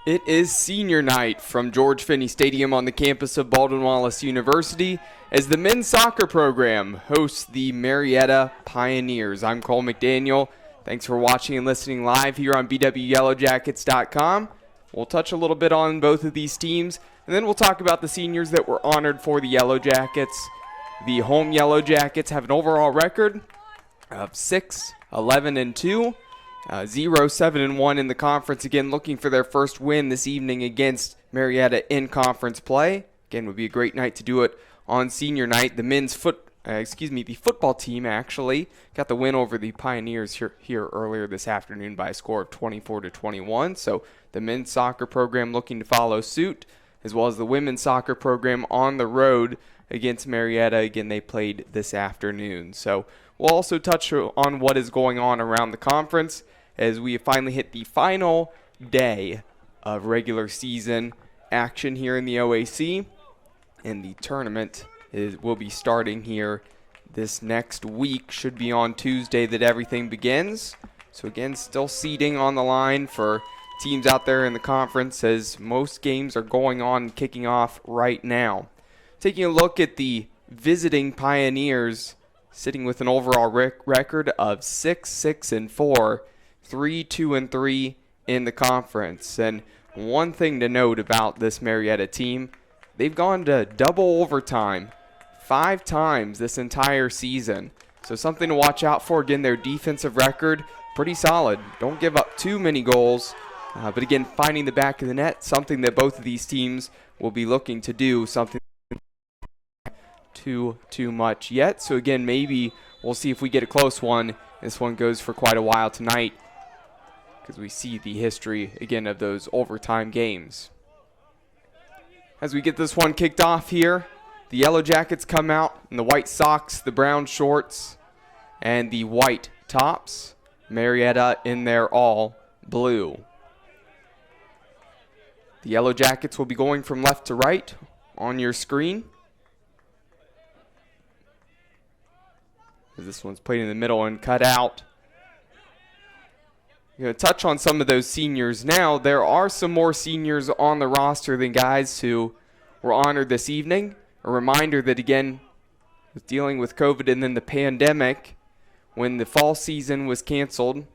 It is senior night from George Finnie Stadium on the campus of Baldwin Wallace University as the men's soccer program hosts the Marietta Pioneers. I'm Cole McDaniel. Thanks for watching and listening live here on bwyellowjackets.com. We'll touch a little bit on both of these teams, and then we'll talk about the seniors that were honored for the Yellow Jackets. The home Yellow Jackets have an overall record of 6-11-2. 0-7-1 in the conference. Again, looking for their first win this evening against Marietta in conference play. Again, would be a great night to do it on senior night. The the football team actually got the win over the Pioneers here earlier this afternoon by a score of 24-21. So the men's soccer program looking to follow suit, as well as the women's soccer program on the road against Marietta. Again, they played this afternoon. So we'll also touch on what is going on around the conference as we finally hit the final day of regular season action here in the OAC. And the tournament will be starting here this next week. Should be on Tuesday that everything begins. So again, still seeding on the line for teams out there in the conference as most games are going on and kicking off right now. Taking a look at the visiting Pioneers, sitting with an overall record of 6-6-4, 3-2-3 in the conference. And one thing to note about this Marietta team, they've gone to double overtime 5 times this entire season. So something to watch out for. Again, their defensive record, pretty solid. Don't give up too many goals. But again, finding the back of the net, something that both of these teams will be looking to do, something too much yet. So again, maybe we'll see if we get a close one. This one goes for quite a while tonight because we see the history again of those overtime games. As we get this one kicked off here, the Yellow Jackets come out in the white socks, the brown shorts, and the white tops. Marietta in their all blue. The Yellow Jackets will be going from left to right on your screen. This one's played in the middle and cut out. I'm going to touch on some of those seniors now. There are some more seniors on the roster than guys who were honored this evening. A reminder that, again, with dealing with COVID and then the pandemic, when the fall season was canceled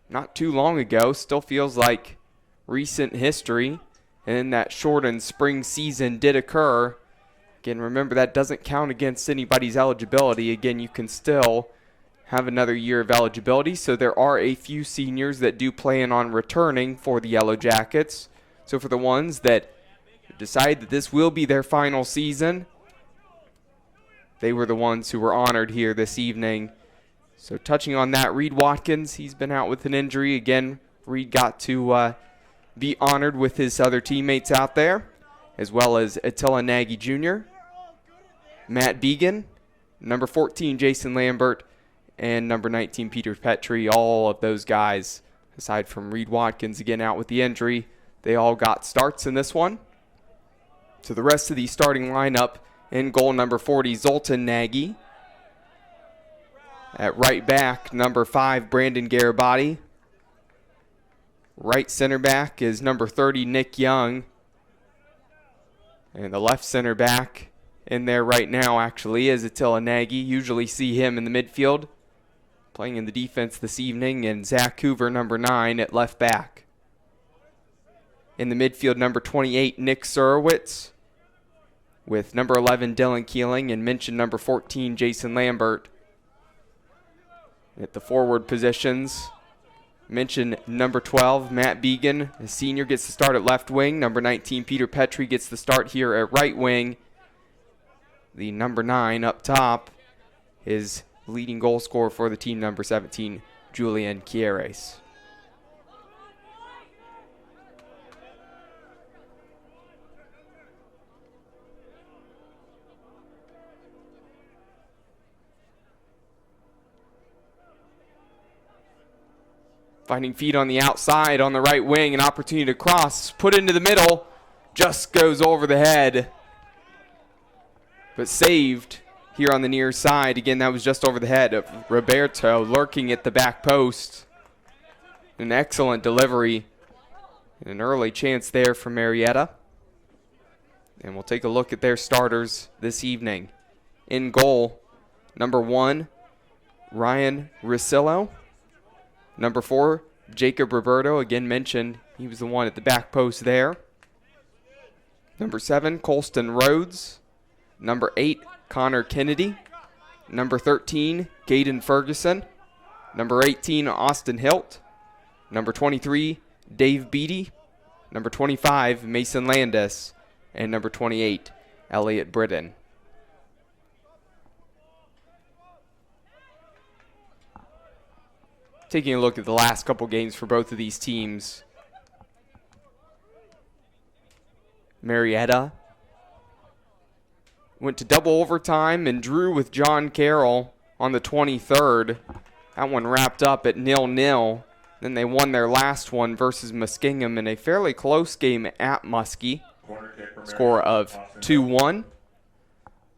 not too long ago, still feels like recent history, and then that shortened spring season did occur. Again, remember that doesn't count against anybody's eligibility. Again, you can still have another year of eligibility. So there are a few seniors that do plan on returning for the Yellow Jackets. So for the ones that decide that this will be their final season, they were the ones who were honored here this evening. So touching on that, Reed Watkins, he's been out with an injury. Again, Reed got to be honored with his other teammates out there, as well as Attila Nagy Jr., Matt Began, number 14, Jason Lambert, and number 19, Peter Petrie. All of those guys, aside from Reed Watkins, again out with the injury, they all got starts in this one. So the rest of the starting lineup: in goal, number 40, Zoltan Nagy. At right back, number 5, Brandon Garibaldi. Right center back is number 30, Nick Young. And the left center back in there right now actually is Attila Nagy. Usually see him in the midfield. Playing in the defense this evening, and Zach Hoover, number 9, at left back. In the midfield, number 28, Nick Surowitz, with number 11, Dylan Keeling, and mentioned number 14, Jason Lambert. At the forward positions, mention number 12, Matt Began, the senior, gets the start at left wing. Number 19, Peter Petrie, gets the start here at right wing. The number 9 up top is leading goal scorer for the team, number 17, Julian Quieres. Finding feet on the outside on the right wing, an opportunity to cross, put into the middle, just goes over the head, but saved here on the near side. Again, that was just over the head of Roberto, lurking at the back post. An excellent delivery And an early chance there for Marietta. And we'll take a look at their starters this evening. In goal, number 1, Ryan Rosillo. Number 4, Jacob Roberto. Again mentioned, he was the one at the back post there. Number 7, Colston Rhodes. Number 8, Connor Kennedy. Number 13, Caden Ferguson. Number 18, Austin Hilt. Number 23, Dave Beatty. Number 25, Mason Landis. And number 28, Elliot Britton. Taking a look at the last couple games for both of these teams. Marietta went to double overtime and drew with John Carroll on the 23rd. That one wrapped up at 0-0. Then they won their last one versus Muskingum in a fairly close game at Muskie. Score of 2-1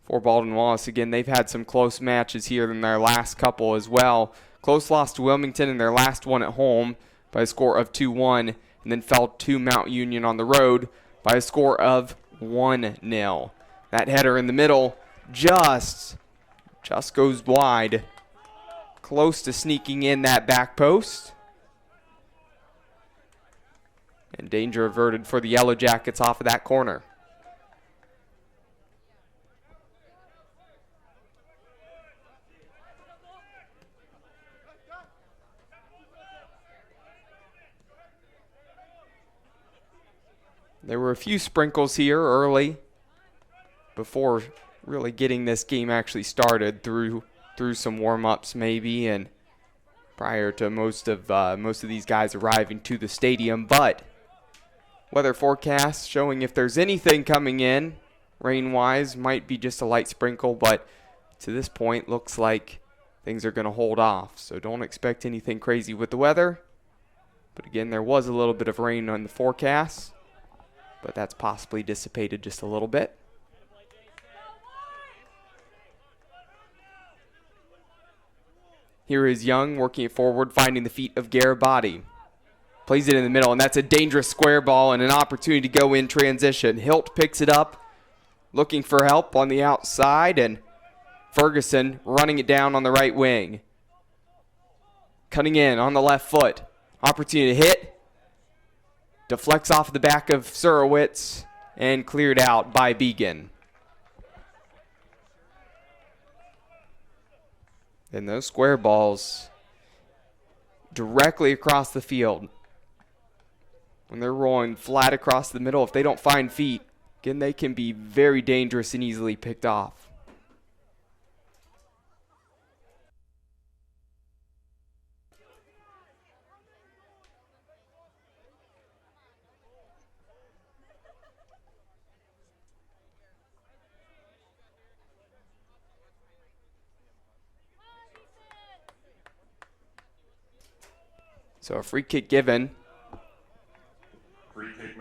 for Baldwin Wallace. Again, they've had some close matches here in their last couple as well. Close loss to Wilmington in their last one at home by a score of 2-1, and then fell to Mount Union on the road by a score of 1-0. That header in the middle just goes wide, close to sneaking in that back post. And danger averted for the Yellow Jackets off of that corner. There were a few sprinkles here early before really getting this game actually started, through some warm-ups maybe, and prior to most of these guys arriving to the stadium. But weather forecast showing if there's anything coming in rain-wise, might be just a light sprinkle, but to this point looks like things are going to hold off. So don't expect anything crazy with the weather. But again, there was a little bit of rain on the forecast, but that's possibly dissipated just a little bit. Here is Young working it forward, finding the feet of Garibaldi. Plays it in the middle, and that's a dangerous square ball and an opportunity to go in transition. Hilt picks it up, looking for help on the outside, and Ferguson running it down on the right wing. Cutting in on the left foot. Opportunity to hit. Deflects off the back of Surowitz and cleared out by Began. And those square balls directly across the field, when they're rolling flat across the middle, if they don't find feet, again, they can be very dangerous and easily picked off. So a free kick given.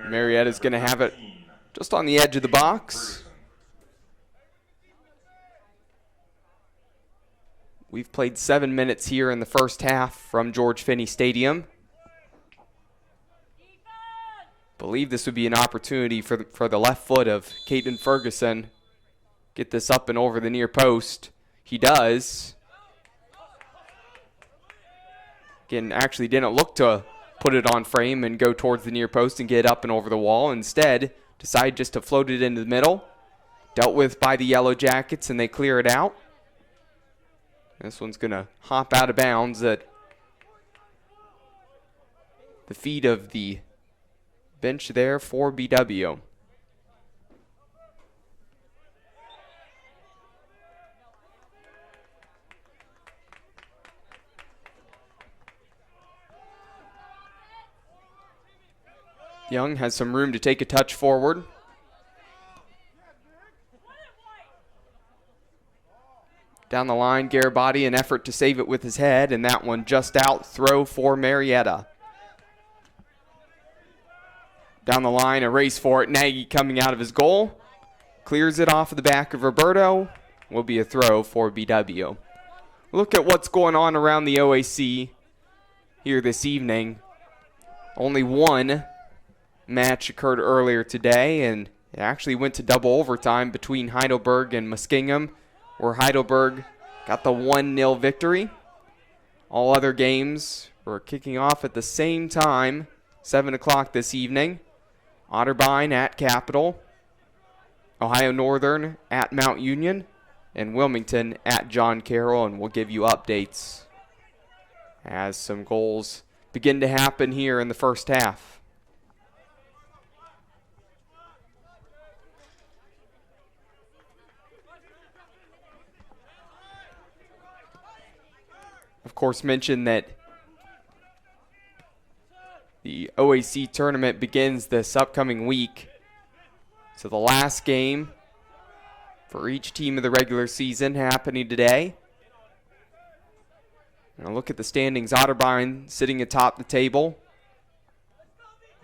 Marietta's going to have it just on the edge of the box. We've played 7 minutes here in the first half from George Finnie Stadium. Believe this would be an opportunity for the left foot of Caden Ferguson. Get this up and over the near post. He does. Again, actually didn't look to put it on frame and go towards the near post and get up and over the wall. Instead, decided just to float it into the middle. Dealt with by the Yellow Jackets, and they clear it out. This one's going to hop out of bounds at the feet of the bench there for BW. Young has some room to take a touch forward. Down the line, Garibaldi, an effort to save it with his head, and that one just out. Throw for Marietta. Down the line, a race for it. Nagy coming out of his goal. Clears it off of the back of Roberto. Will be a throw for BW. Look at what's going on around the OAC here this evening. Only one match occurred earlier today, and it actually went to double overtime between Heidelberg and Muskingum, where Heidelberg got the 1-0 victory. All other games were kicking off at the same time, 7 o'clock this evening. Otterbein at Capital, Ohio Northern at Mount Union, and Wilmington at John Carroll, and we'll give you updates as some goals begin to happen here in the first half. Of course, mention that the OAC tournament begins this upcoming week. So the last game for each team of the regular season happening today. And a look at the standings. Otterbein sitting atop the table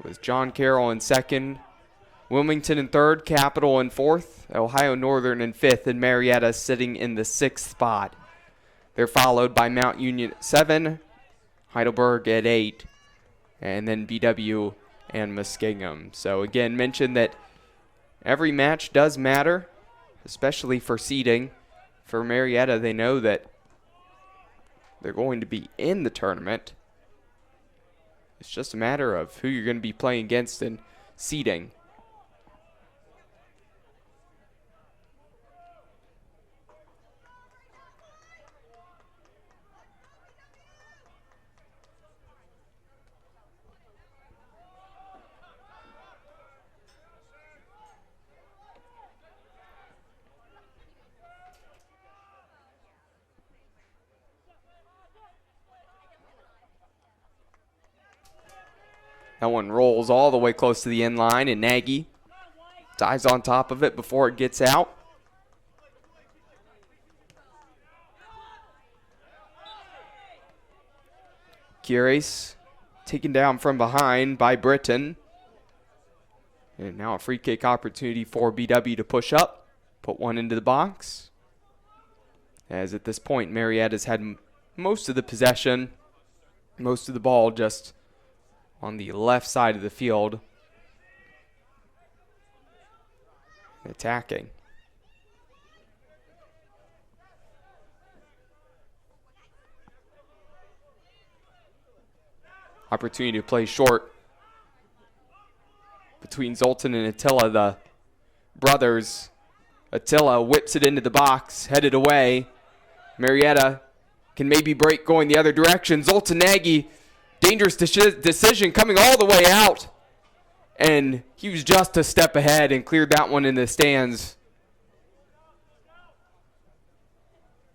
with John Carroll in second, Wilmington in third, Capital in fourth, Ohio Northern in fifth, and Marietta sitting in the sixth spot. They're followed by Mount Union at 7, Heidelberg at 8, and then BW and Muskingum. So again, mention that every match does matter, especially for seeding. For Marietta, they know that they're going to be in the tournament. It's just a matter of who you're going to be playing against in seeding. That one rolls all the way close to the end line, and Nagy dives on top of it before it gets out. Cures taken down from behind by Britton. And now a free kick opportunity for BW to push up, put one into the box. As at this point, Marietta's had most of the possession, most of the ball just on the left side of the field, attacking. Opportunity to play short between Zoltan and Attila, the brothers. Attila whips it into the box, headed away. Marietta can maybe break going the other direction. Zoltan Nagy, dangerous decision coming all the way out. And he was just a step ahead and cleared that one in the stands.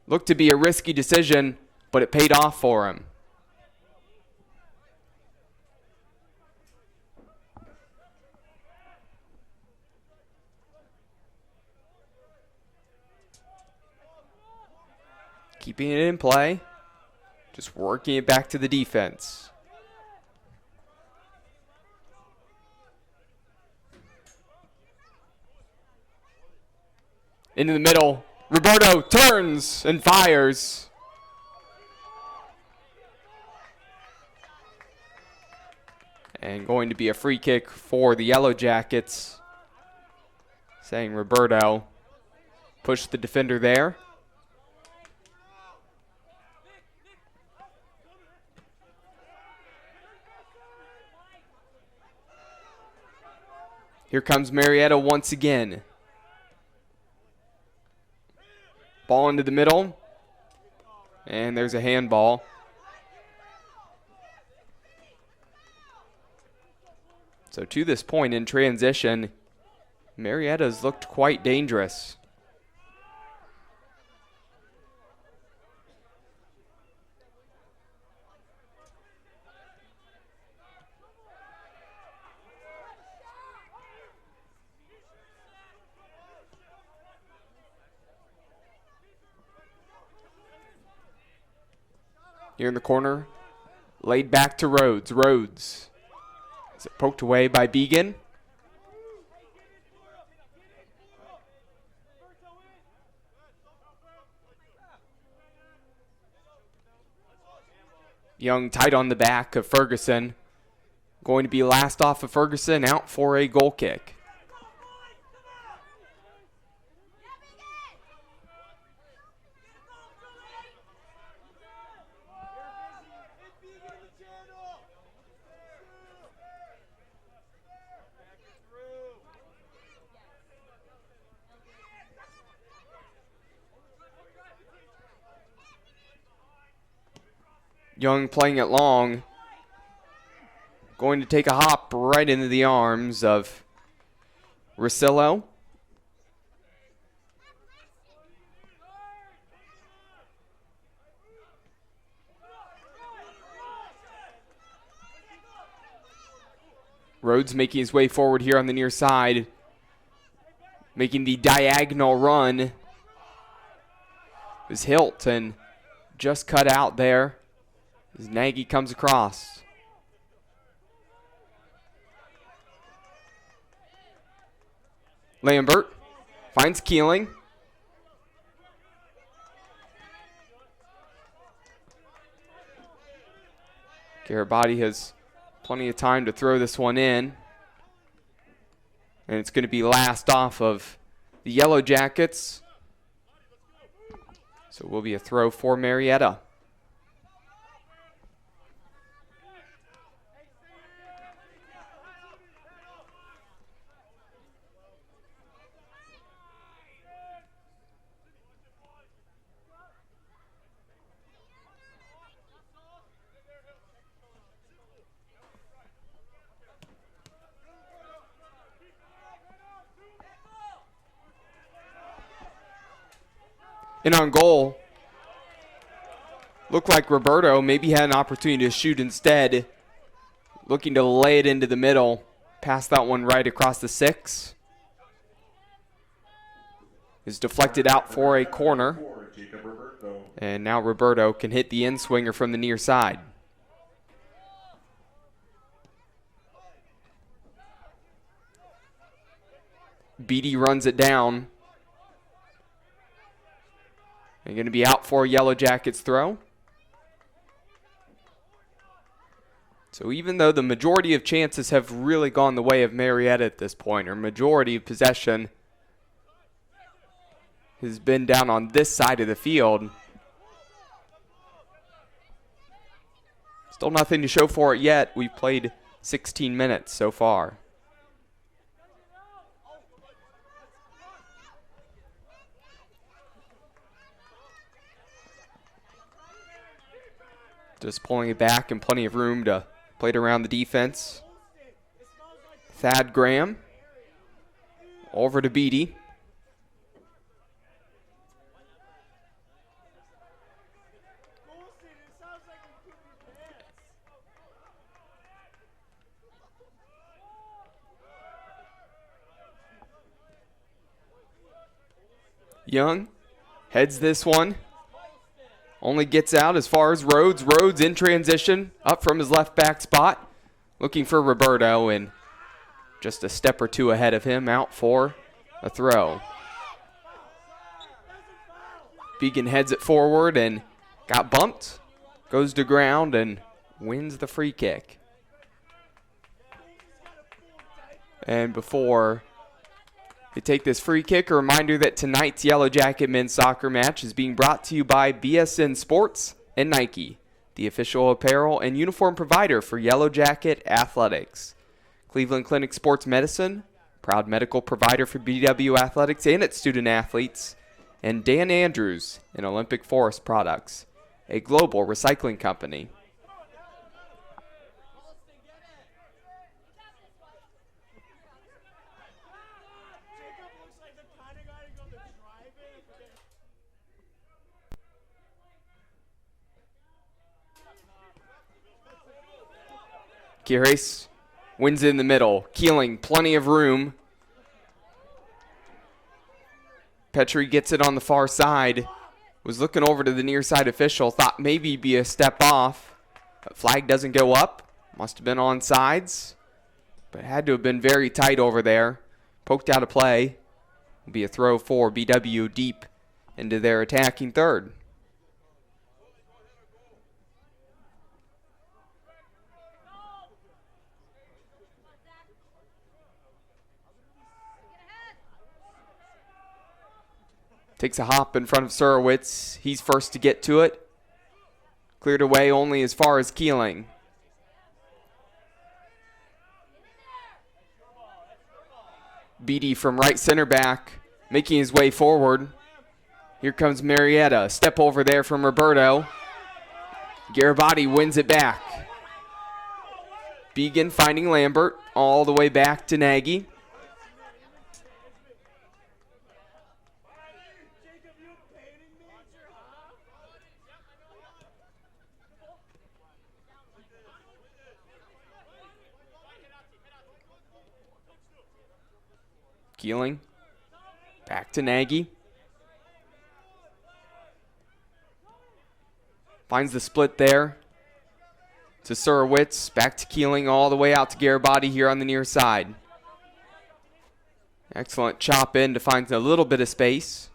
Looked to be a risky decision, but it paid off for him. Keeping it in play, just working it back to the defense. Into the middle, Roberto turns and fires. And going to be a free kick for the Yellow Jackets. Saying Roberto pushed the defender there. Here comes Marietta once again. Ball into the middle. And there's a handball. So to this point in transition, Marietta's looked quite dangerous. Here in the corner, laid back to Rhodes. Rhodes is it poked away by Began. Young tight on the back of Ferguson. going to be last off of Ferguson, out for a goal kick. Young playing it long. Going to take a hop right into the arms of Rosillo. Rhodes making his way forward here on the near side. Making the diagonal run. It was Hilton just cut out there as Nagy comes across. Lambert finds Keeling. Garabati has plenty of time to throw this one in. And it's going to be last off of the Yellow Jackets. So it will be a throw for Marietta. And on goal, looked like Roberto maybe had an opportunity to shoot instead. Looking to lay it into the middle. Pass that one right across the 6. Is deflected out for a corner. And now Roberto can hit the in-swinger from the near side. Beatty runs it down. They're going to be out for Yellow Jackets throw. So even though the majority of chances have really gone the way of Marietta at this point, or majority of possession has been down on this side of the field, still nothing to show for it yet. We've played 16 minutes so far. Just pulling it back and plenty of room to play it around the defense. Thad Graham over to Beatty. Young heads this one. Only gets out as far as Rhodes. Rhodes in transition, up from his left back spot. Looking for Roberto, and just a step or two ahead of him, out for a throw. Beacon heads it forward and got bumped. Goes to ground and wins the free kick. And before we take this free kick, a reminder that tonight's Yellow Jacket men's soccer match is being brought to you by BSN Sports and Nike, the official apparel and uniform provider for Yellow Jacket athletics. Cleveland Clinic Sports Medicine, proud medical provider for BW Athletics and its student athletes. And Dan Andrews in Olympic Forest Products, a global recycling company. Kirace wins in the middle. Keeling, plenty of room. Petrie gets it on the far side. Was looking over to the near side official. Thought maybe he'd be a step off. But flag doesn't go up. Must have been on sides. But had to have been very tight over there. Poked out of play. Will be a throw for BW deep into their attacking third. Takes a hop in front of Surowitz. He's first to get to it. Cleared away only as far as Keeling. Beatty from right center back, making his way forward. Here comes Marietta. Step over there from Roberto. Garibaldi wins it back. Began finding Lambert all the way back to Nagy. Keeling. Back to Nagy. Finds the split there to Surowitz. Back to Keeling all the way out to Garibaldi here on the near side. Excellent chop in to find a little bit of space.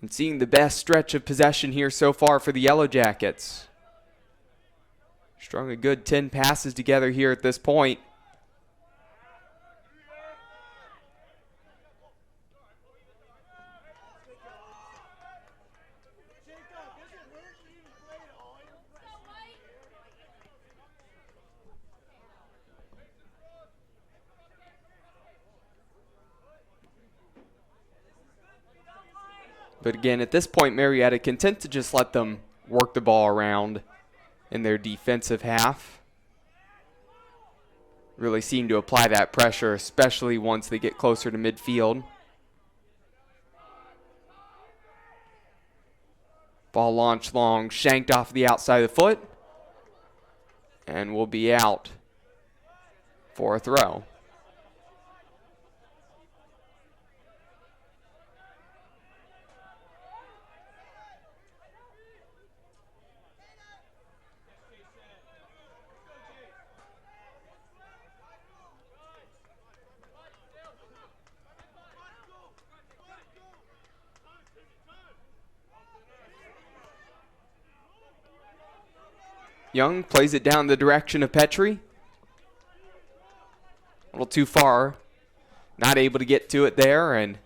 And seeing the best stretch of possession here so far for the Yellow Jackets. Strung a good 10 passes together here at this point. But again, at this point, Marietta content to just let them work the ball around in their defensive half. Really seem to apply that pressure, especially once they get closer to midfield. Ball launched long, shanked off the outside of the foot, and will be out for a throw. Young plays it down the direction of Petrie. A little too far. Not able to get to it there, and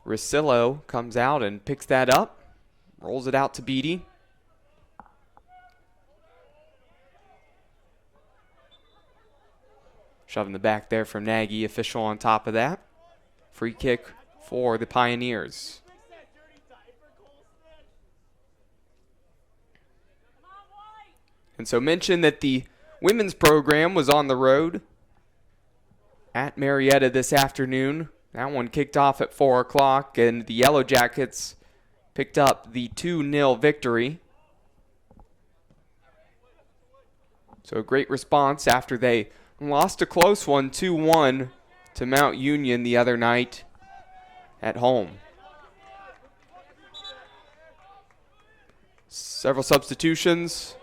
Rosillo comes out and picks that up. Rolls it out to Beatty. Shoving the back there from Nagy, official on top of that. Free kick for the Pioneers. And so mention that the women's program was on the road at Marietta this afternoon. That one kicked off at 4 o'clock, and the Yellow Jackets picked up the 2-0 victory. So a great response after they lost a close one, 2-1, to Mount Union the other night at home. Several substitutions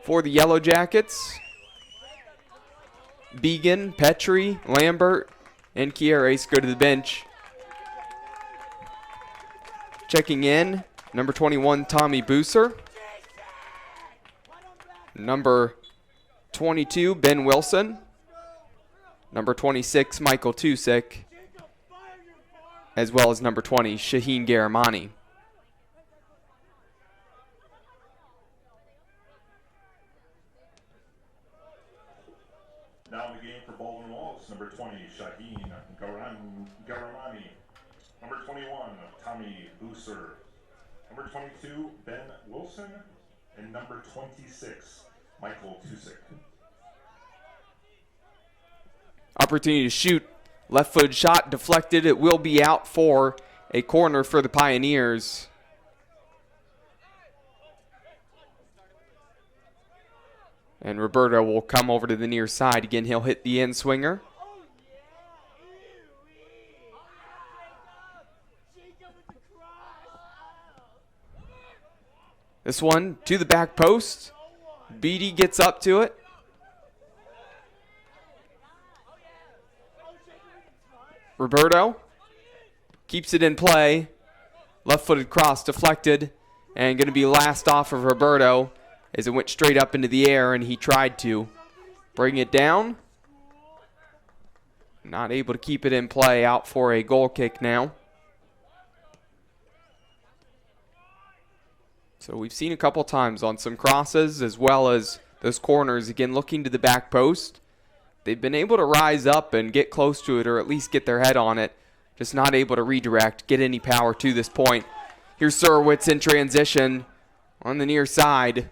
for the Yellow Jackets. Began, Petrie, Lambert, and Kieres go to the bench. Checking in, number 21, Tommy Booser. Number 22, Ben Wilson. Number 26, Michael Tusick. As well as number 20, Shaheen Garamani. Now in the game for Baldwin Wallace, number 20, Shaheen Garamani. Number 21, Tommy Booser. Number 22, Ben Wilson. And number 26, Michael Tusick. Opportunity to shoot. Left-footed shot deflected. It will be out for a corner for the Pioneers. And Roberto will come over to the near side. Again, he'll hit the end swinger. This one to the back post. Beatty gets up to it. Roberto keeps it in play. Left-footed cross deflected. And going to be last off of Roberto as it went straight up into the air, and he tried to bring it down. Not able to keep it in play, out for a goal kick now. So we've seen a couple times on some crosses as well as those corners, again looking to the back post. They've been able to rise up and get close to it or at least get their head on it. Just not able to redirect, get any power to this point. Here's Surowitz in transition on the near side.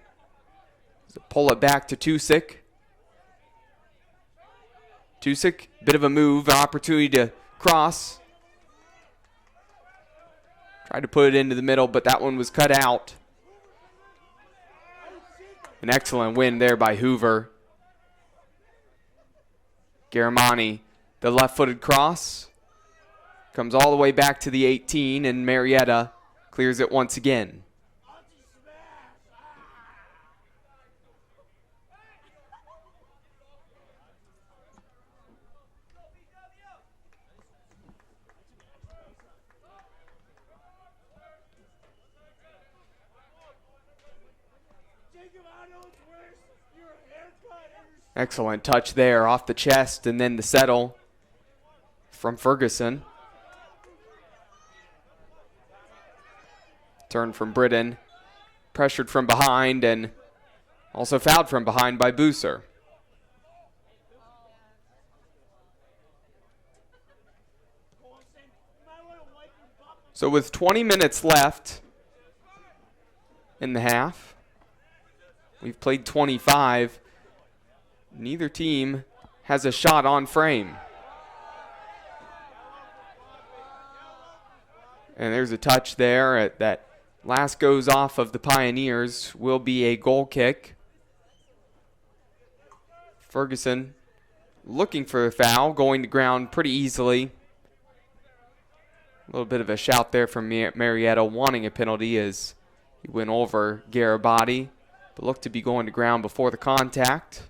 So pull it back to Tusick. Tusick, bit of a move, an opportunity to cross. Tried to put it into the middle, but that one was cut out. An excellent win there by Hoover. Garamani, the left-footed cross. Comes all the way back to the 18, and Marietta clears it once again. Excellent touch there off the chest and then the settle from Ferguson. Turn from Britton. Pressured from behind and also fouled from behind by Booser. So with 20 minutes left in the half, we've played 25. Neither team has a shot on frame. And there's a touch there that last goes off of the Pioneers. Will be a goal kick. Ferguson looking for a foul, going to ground pretty easily. A little bit of a shout there from Marietta wanting a penalty as he went over Garibaldi, but looked to be going to ground before the contact.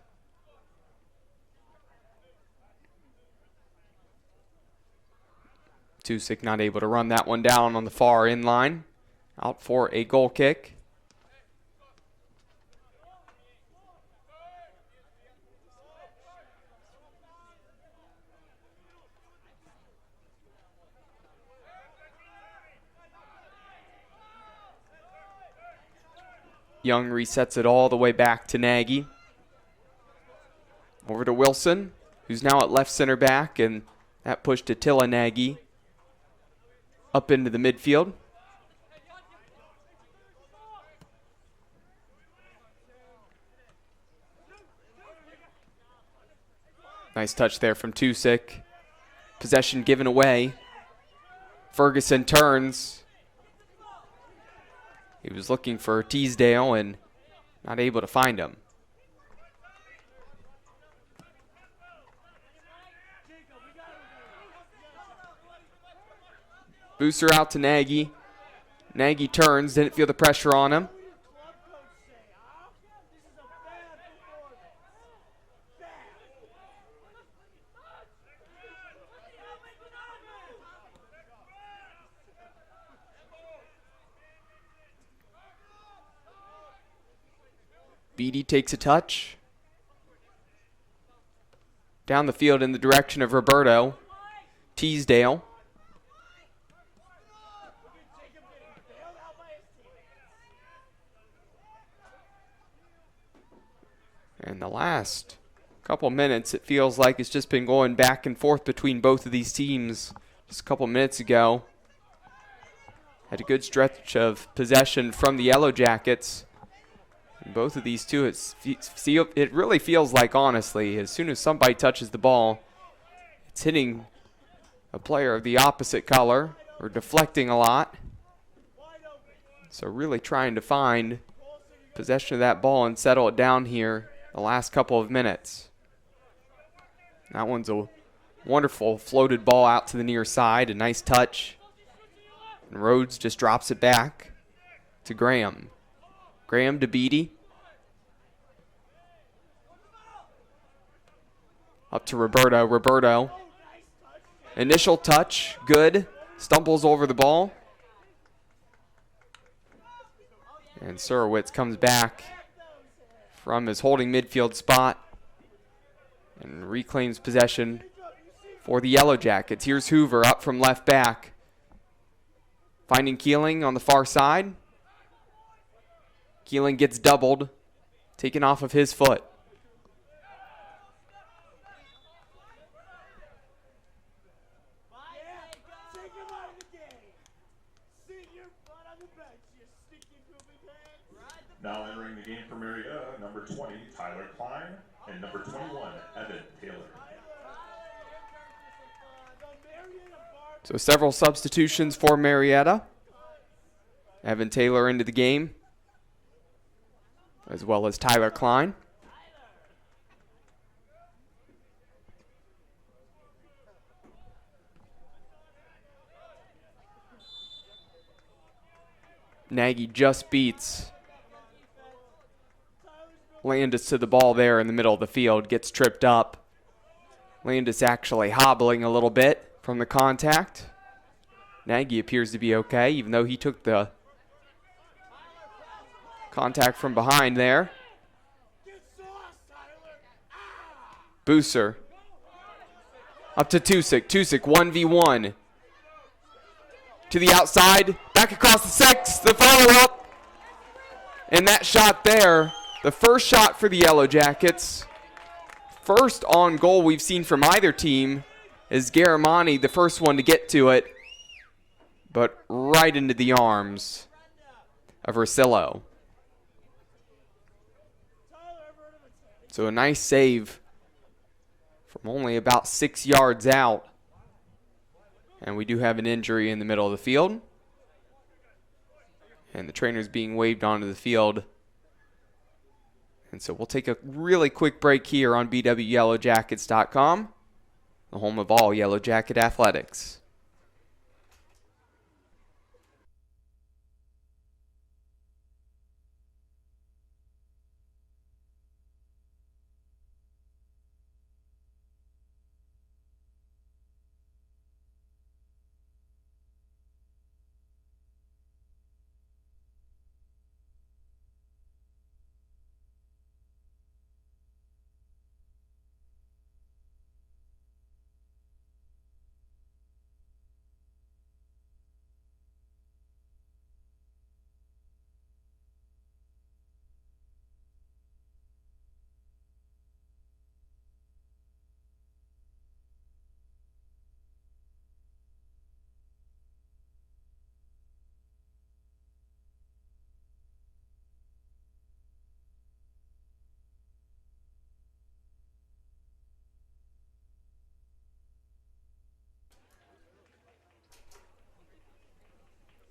Tusick not able to run that one down on the far end line. Out for a goal kick. Young resets it all the way back to Nagy. Over to Wilson, who's now at left center back, and that push to Tilla Nagy up into the midfield. Nice touch there from Tusick. Possession given away. Ferguson turns. He was looking for Teasdale and not able to find him. Booser out to Nagy. Nagy turns, didn't feel the pressure on him. Beatty takes a touch. Down the field in the direction of Roberto. Teasdale. And the last couple minutes, it feels like it's just been going back and forth between both of these teams. Just a couple minutes ago, had a good stretch of possession from the Yellow Jackets. And both of these two, it really feels like, honestly, as soon as somebody touches the ball, it's hitting a player of the opposite color or deflecting a lot. So really trying to find possession of that ball and settle it down here the last couple of minutes. That one's a wonderful floated ball out to the near side. A nice touch. And Rhodes just drops it back to Graham. Graham to Beatty. Up to Roberto. Roberto. Initial touch. Good. Stumbles over the ball. And Surowitz comes back from his holding midfield spot and reclaims possession for the Yellow Jackets. Here's Hoover up from left back. Finding Keeling on the far side. Keeling gets doubled, taken off of his foot. Now entering the game for Marietta, number 20, Tyler Klein, and number 21, Evan Taylor. So several substitutions for Marietta. Evan Taylor into the game, as well as Tyler Klein. Nagy just beats Landis to the ball there in the middle of the field, gets tripped up. Landis actually hobbling a little bit from the contact. Nagy appears to be okay, even though he took the contact from behind there. Booser up to Tusick. Tusick 1v1. To the outside, back across the 6, the follow-up. And that shot there, the first shot for the Yellow Jackets. First on goal we've seen from either team is Garamani, the first one to get to it, but right into the arms of Rosillo. So a nice save from only about 6 yards out. And we do have an injury in the middle of the field. And the trainer's being waved onto the field. And so we'll take a really quick break here on BWYellowJackets.com, the home of all Yellow Jacket athletics.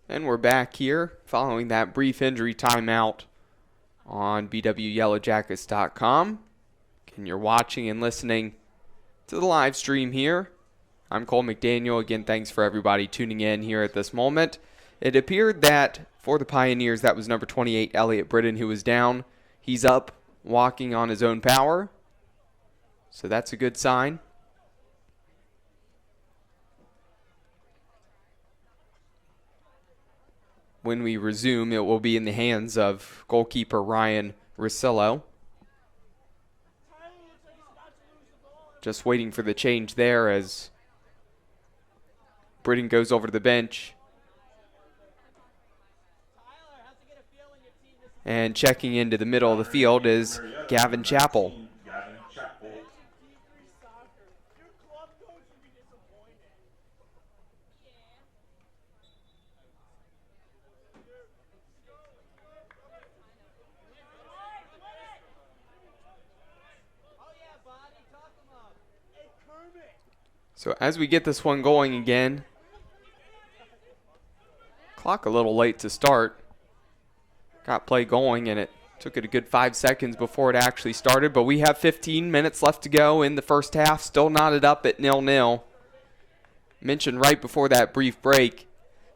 And we're back here following that brief injury timeout on BWYellowJackets.com. And you're watching and listening to the live stream here. I'm Cole McDaniel. Again, thanks for everybody tuning in here at this moment. It appeared that for the Pioneers, that was number 28, Elliott Britton, who was down. He's up, walking on his own power. So that's a good sign. When we resume, it will be in the hands of goalkeeper Ryan Rosillo. Just waiting for the change there as Britton goes over to the bench. And checking into the middle of the field is Gavin Chappell. So as we get this one going again, clock a little late to start. Got play going and it took it a good 5 seconds before it actually started, but we have 15 minutes left to go in the first half, still knotted up at 0-0. Mentioned right before that brief break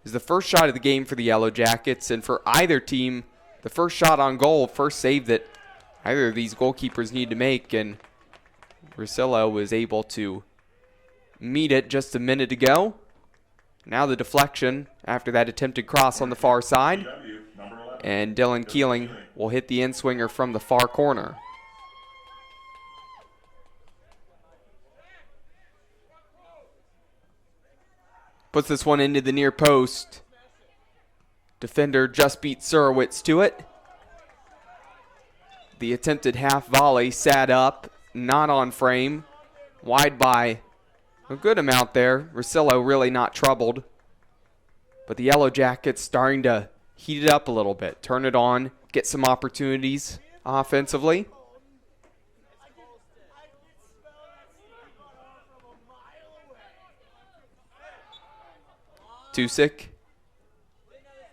is the first shot of the game for the Yellow Jackets, and for either team, the first shot on goal, first save that either of these goalkeepers need to make, and Rosillo was able to meet it just a minute ago. Now the deflection after that attempted cross on the far side. And Dylan Keeling will hit the in-swinger from the far corner. Puts this one into the near post. Defender just beat Surowitz to it. The attempted half volley sat up, not on frame. Wide by a good amount there. Rosillo really not troubled. But the Yellow Jackets starting to heat it up a little bit. Turn it on, get some opportunities offensively. Tusick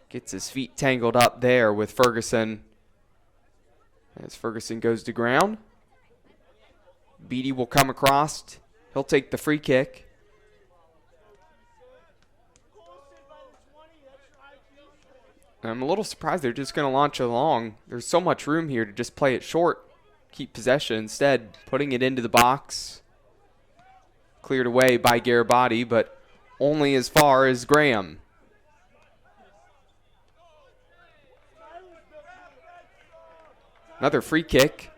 gets his feet tangled up there with Ferguson as Ferguson goes to ground. Beatty will come across. He'll take the free kick. I'm a little surprised they're just going to launch it long. There's so much room here to just play it short, keep possession. Instead, putting it into the box. Cleared away by Garibaldi, but only as far as Graham. Another free kick.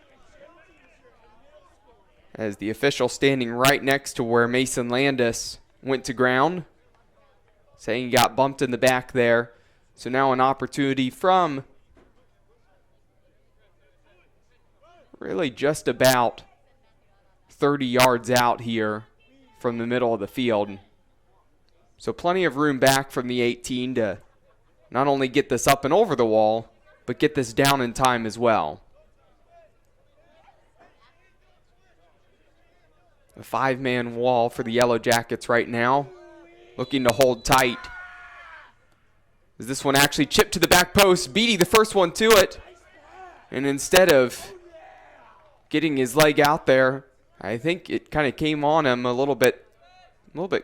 As the official standing right next to where Mason Landis went to ground, saying he got bumped in the back there. So now an opportunity from really just about 30 yards out here from the middle of the field. So plenty of room back from the 18 to not only get this up and over the wall, but get this down in time as well. A 5-man wall for the Yellow Jackets right now, looking to hold tight. As this one actually chipped to the back post, Beatty the first one to it. And instead of getting his leg out there, I think it kind of came on him a little bit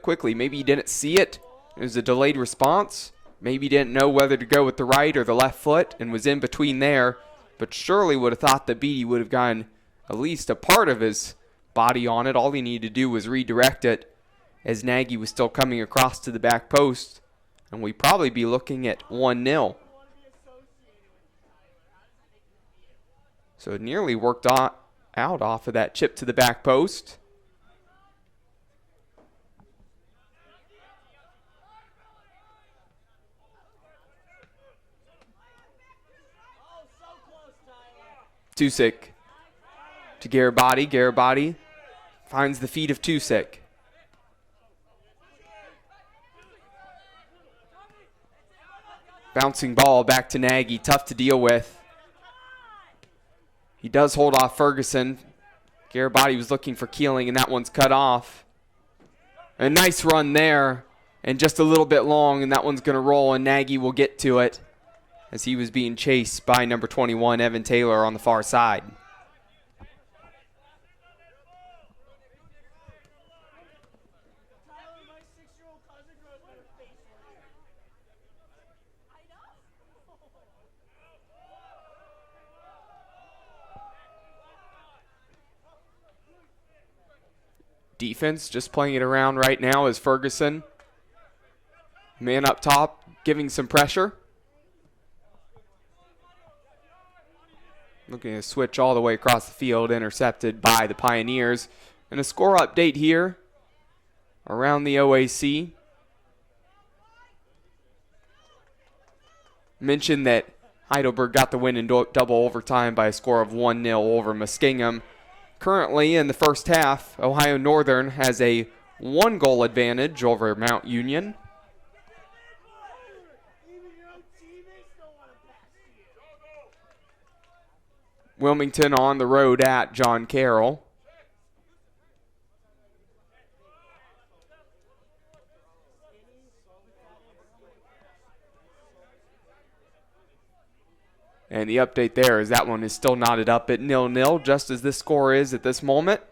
quickly. Maybe he didn't see it. It was a delayed response. Maybe he didn't know whether to go with the right or the left foot and was in between there. But surely would have thought that Beatty would have gotten at least a part of his body on it. All he needed to do was redirect it as Nagy was still coming across to the back post. And we'd probably be looking at 1-0. So it nearly worked out off of that chip to the back post. Tusick to Garibaldi. Garibaldi finds the feet of Tusick. Bouncing ball back to Nagy, tough to deal with. He does hold off Ferguson. Garibaldi was looking for Keeling, and that one's cut off. A nice run there, and just a little bit long, and that one's going to roll, and Nagy will get to it as he was being chased by number 21, Evan Taylor, on the far side. Defense just playing it around right now is Ferguson. Man up top, giving some pressure. Looking to switch all the way across the field, intercepted by the Pioneers. And a score update here around the OAC. Mentioned that Heidelberg got the win in double overtime by a score of 1-0 over Muskingum. Currently in the first half, Ohio Northern has a 1-goal advantage over Mount Union. Wilmington on the road at John Carroll. And the update there is that one is still knotted up at 0-0, just as this score is at this moment.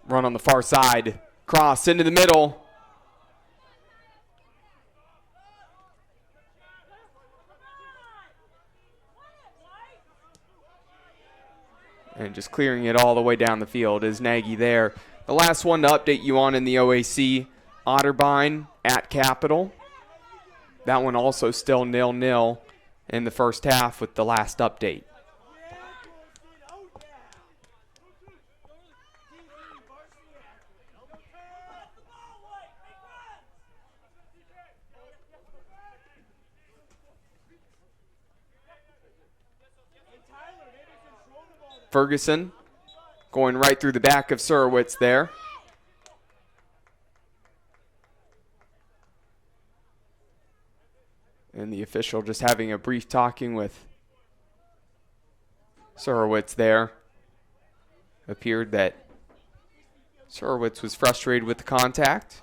Run on the far side. Cross into the middle. And just clearing it all the way down the field is Nagy there. The last one to update you on in the OAC, Otterbein at Capital. That one also still 0-0 in the first half with the last update. Ferguson going right through the back of Surowitz there. And the official just having a brief talking with Surowitz there. Appeared that Surowitz was frustrated with the contact.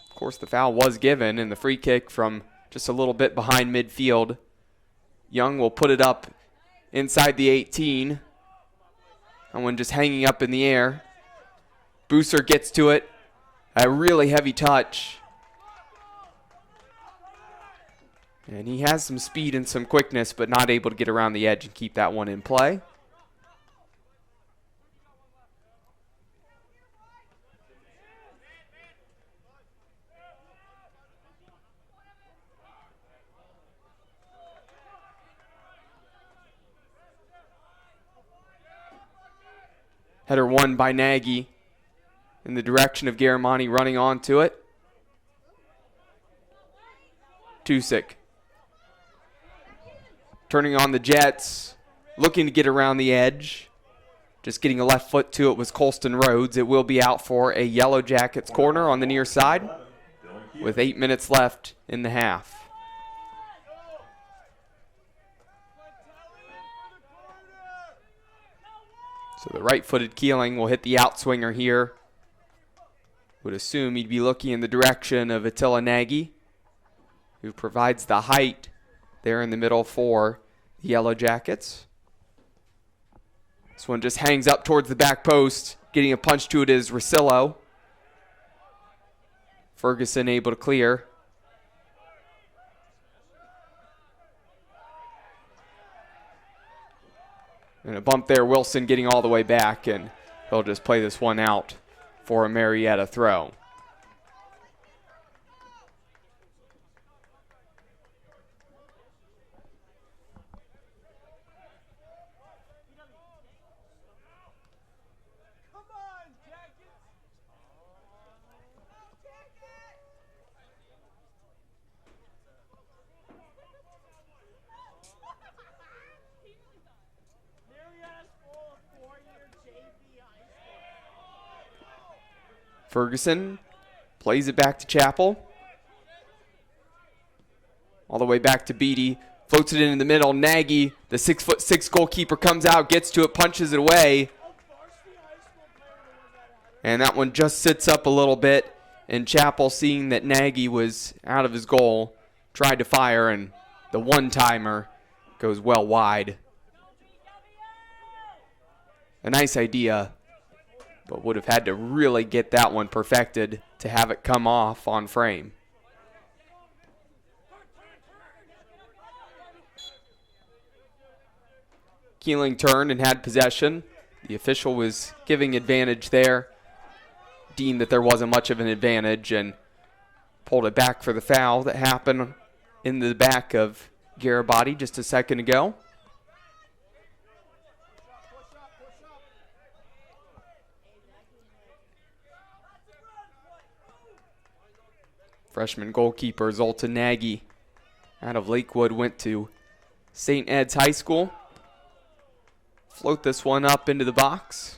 Of course, the foul was given, and the free kick from just a little bit behind midfield. Young will put it up inside the 18. That one just hanging up in the air. Booser gets to it. A really heavy touch. And he has some speed and some quickness, but not able to get around the edge and keep that one in play. Header won by Nagy in the direction of Garamani running onto it. Tusick turning on the Jets, looking to get around the edge. Just getting a left foot to it was Colston Rhodes. It will be out for a Yellow Jackets corner on the near side with 8 minutes left in the half. So the right-footed Keeling will hit the outswinger here. Would assume he'd be looking in the direction of Attila Nagy, who provides the height there in the middle for the Yellow Jackets. This one just hangs up towards the back post. Getting a punch to it is Rosillo. Ferguson able to clear. And a bump there, Wilson getting all the way back, and they'll just play this one out for a Marietta throw. Ferguson plays it back to Chappell. All the way back to Beatty. Floats it in the middle. Nagy, the 6'6" goalkeeper, comes out, gets to it, punches it away. And that one just sits up a little bit. And Chappell, seeing that Nagy was out of his goal, tried to fire, and the one-timer goes well wide. A nice idea, but would have had to really get that one perfected to have it come off on frame. Keeling turned and had possession. The official was giving advantage there. Deemed that there wasn't much of an advantage and pulled it back for the foul that happened in the back of Garibaldi just a second ago. Freshman goalkeeper Zoltan Nagy out of Lakewood went to St. Ed's High School. Float this one up into the box.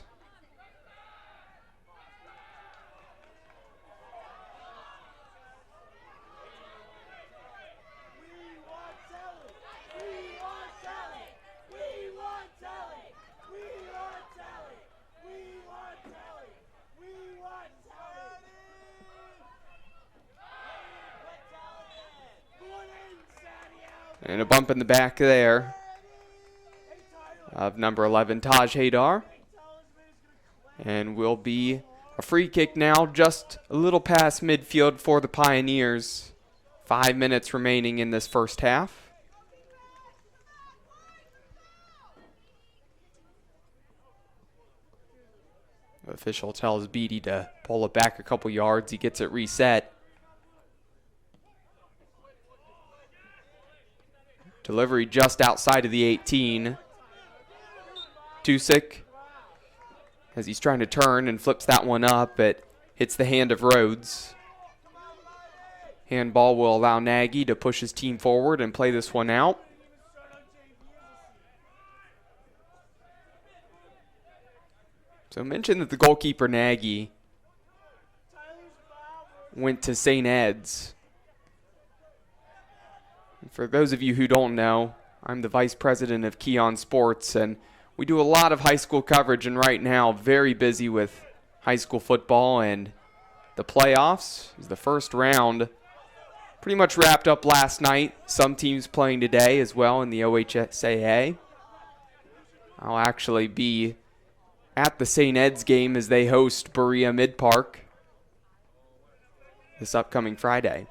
And a bump in the back there of number 11, Taj Haydar. And will be a free kick now, just a little past midfield for the Pioneers. 5 minutes remaining in this first half. Official tells Beatty to pull it back a couple yards. He gets it reset. Delivery just outside of the 18. Tusick, as he's trying to turn and flips that one up, it hits the hand of Rhodes. Handball will allow Nagy to push his team forward and play this one out. So I mentioned that the goalkeeper, Nagy, went to St. Ed's. And for those of you who don't know, I'm the vice president of Keon Sports, and we do a lot of high school coverage, and right now very busy with high school football and the playoffs. Is the first round pretty much wrapped up last night. Some teams playing today as well in the OHSAA. I'll actually be at the St. Ed's game as they host Berea Mid-Park this upcoming Friday.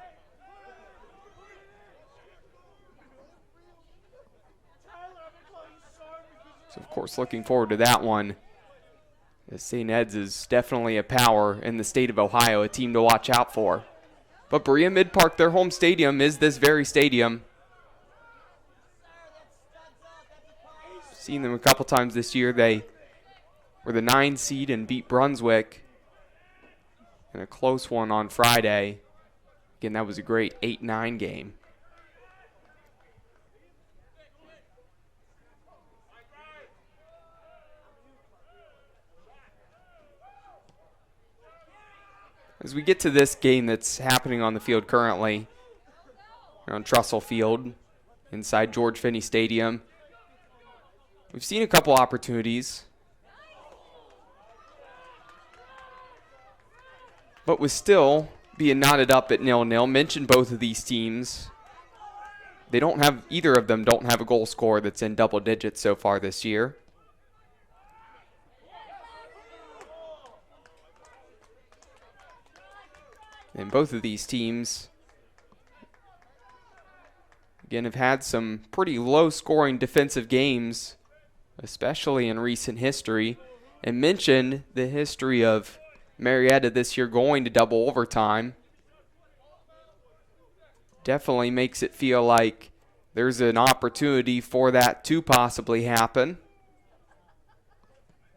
So, of course, looking forward to that one. St. Ed's is definitely a power in the state of Ohio, a team to watch out for. But Berea Mid-Park, their home stadium, is this very stadium. Seen them a couple times this year. They were the 9 seed and beat Brunswick in a close one on Friday. Again, that was a great 8-9 game. As we get to this game that's happening on the field currently, here on Tressel Field, inside George Finnie Stadium, we've seen a couple opportunities, but with still being knotted up at 0-0. Mentioned both of these teams. They don't have, either of them don't have a goal scorer that's in double digits so far this year. And both of these teams, again, have had some pretty low-scoring defensive games, especially in recent history. And mentioned the history of Marietta this year going to double overtime. Definitely makes it feel like there's an opportunity for that to possibly happen.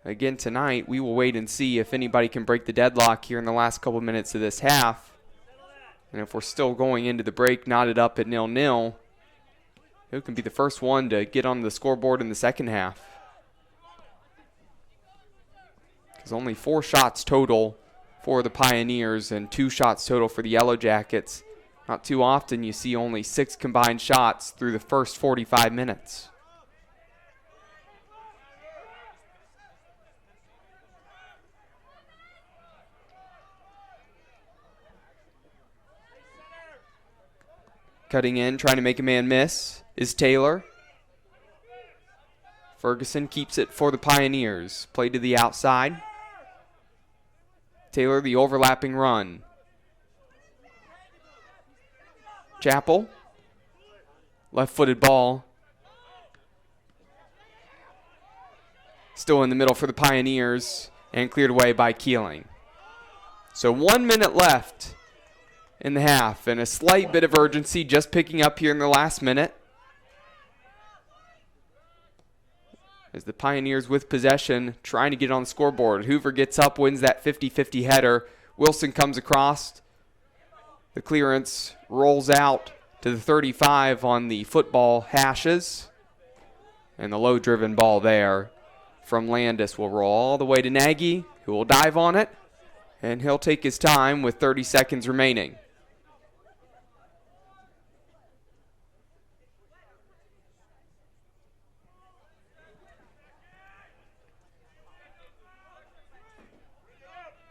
Again, tonight, we will wait and see if anybody can break the deadlock here in the last couple minutes of this half. And if we're still going into the break knotted up at 0-0, who can be the first one to get on the scoreboard in the second half? Because only 4 shots total for the Pioneers and 2 shots total for the Yellow Jackets. Not too often you see only 6 combined shots through the first 45 minutes. Cutting in, trying to make a man miss, is Taylor. Ferguson keeps it for the Pioneers. Play to the outside. Taylor, the overlapping run. Chappell. Left-footed ball. Still in the middle for the Pioneers and cleared away by Keeling. So 1 minute left in the half, and a slight bit of urgency just picking up here in the last minute. As the Pioneers with possession, trying to get on the scoreboard. Hoover gets up, wins that 50-50 header. Wilson comes across. The clearance rolls out to the 35 on the football hashes. And the low-driven ball there from Landis will roll all the way to Nagy, who will dive on it. And he'll take his time with 30 seconds remaining.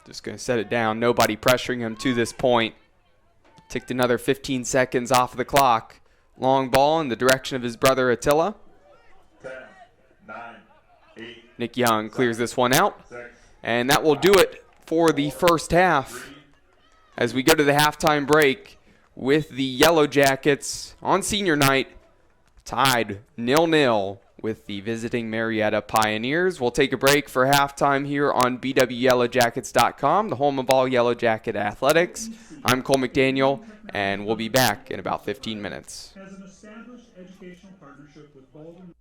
Just going to set it down. Nobody pressuring him to this point. Ticked another 15 seconds off of the clock. Long ball in the direction of his brother Attila. 10, 9, 8. Nick Young clears this one out. And that will do it for the first half. As we go to the halftime break with the Yellow Jackets on senior night tied 0-0 with the visiting Marietta Pioneers. We'll take a break for halftime here on BWYellowJackets.com, the home of all Yellow Jacket athletics. I'm Cole McDaniel, and we'll be back in about 15 minutes. Has an established educational partnership with Baldwin.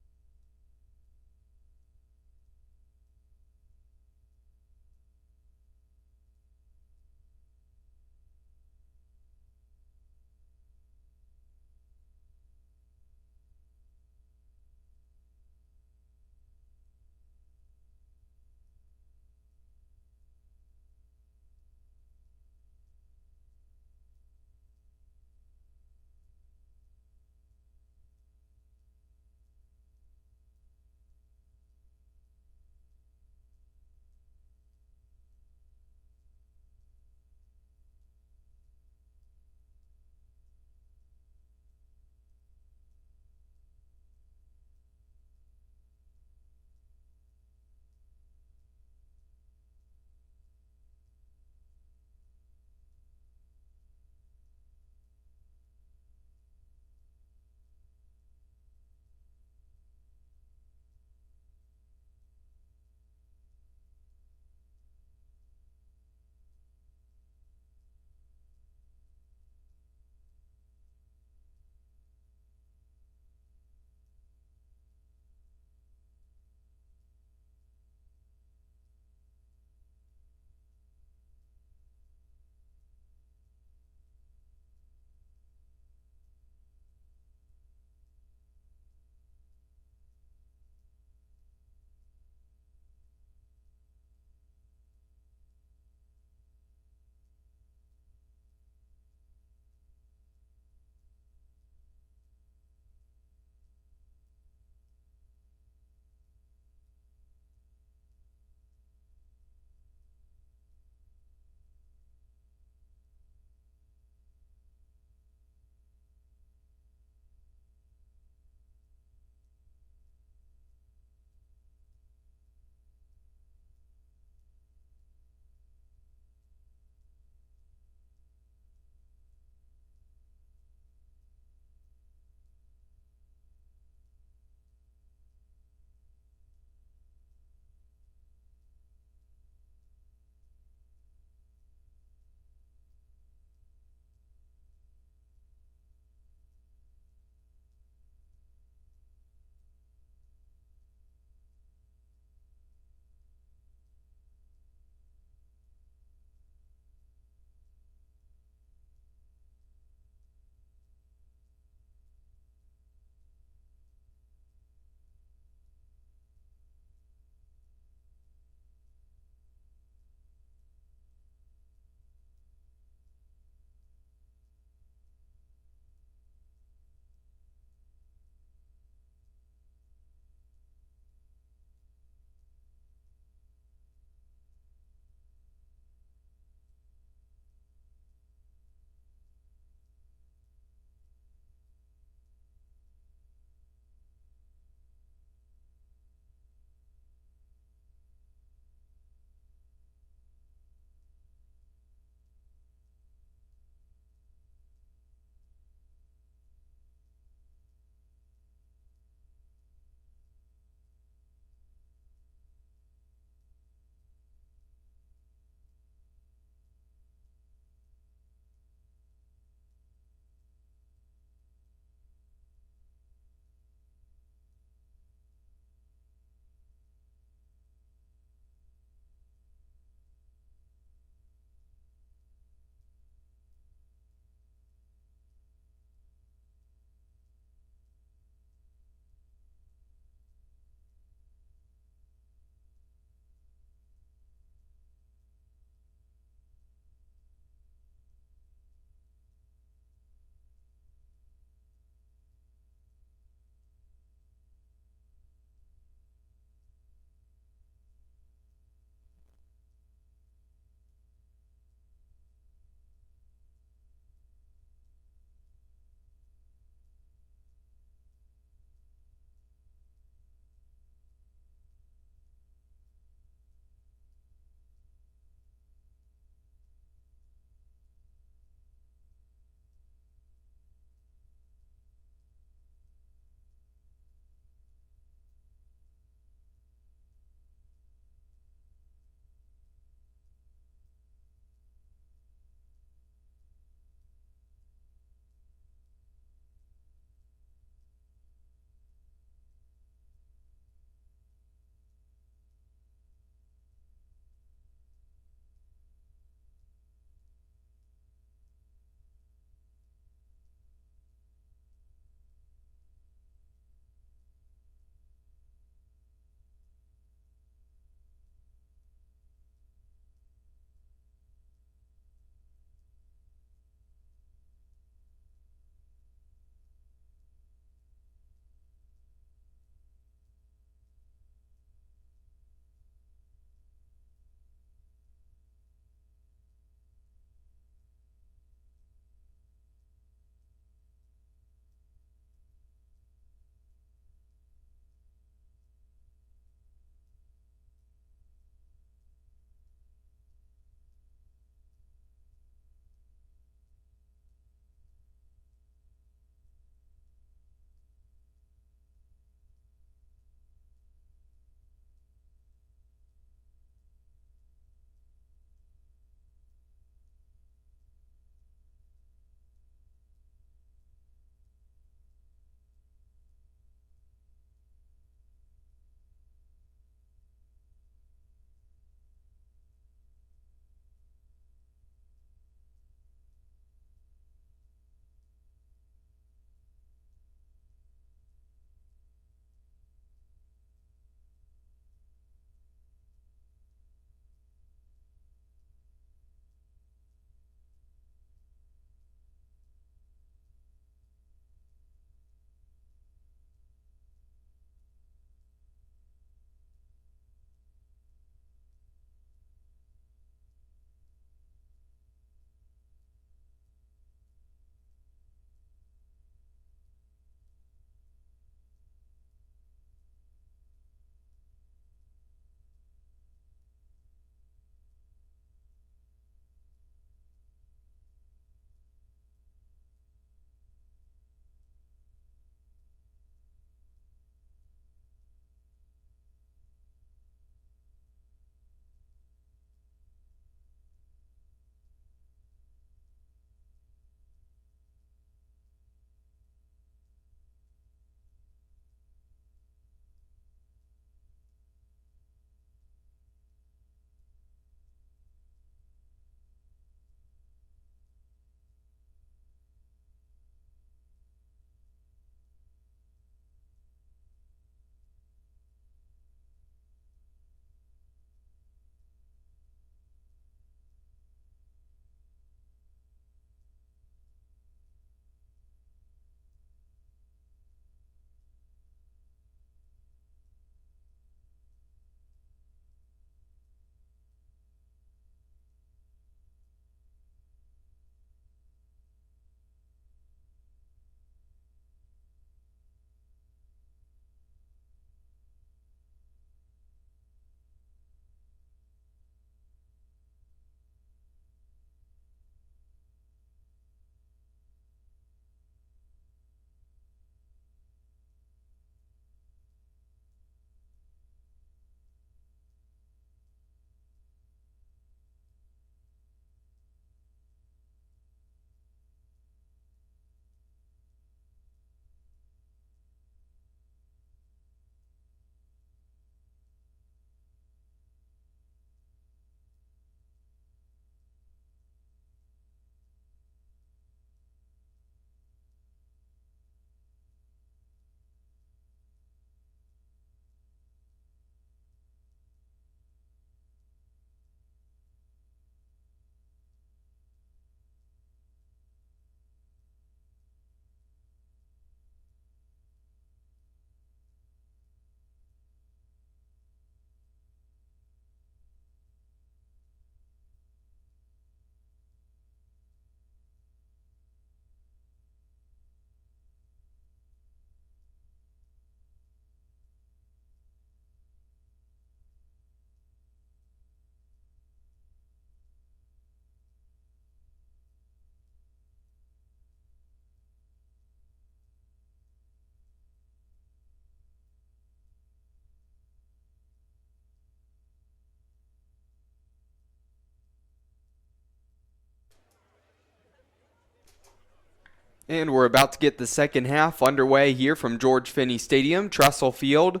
And we're about to get the second half underway here from George Finnie Stadium, Tressel Field,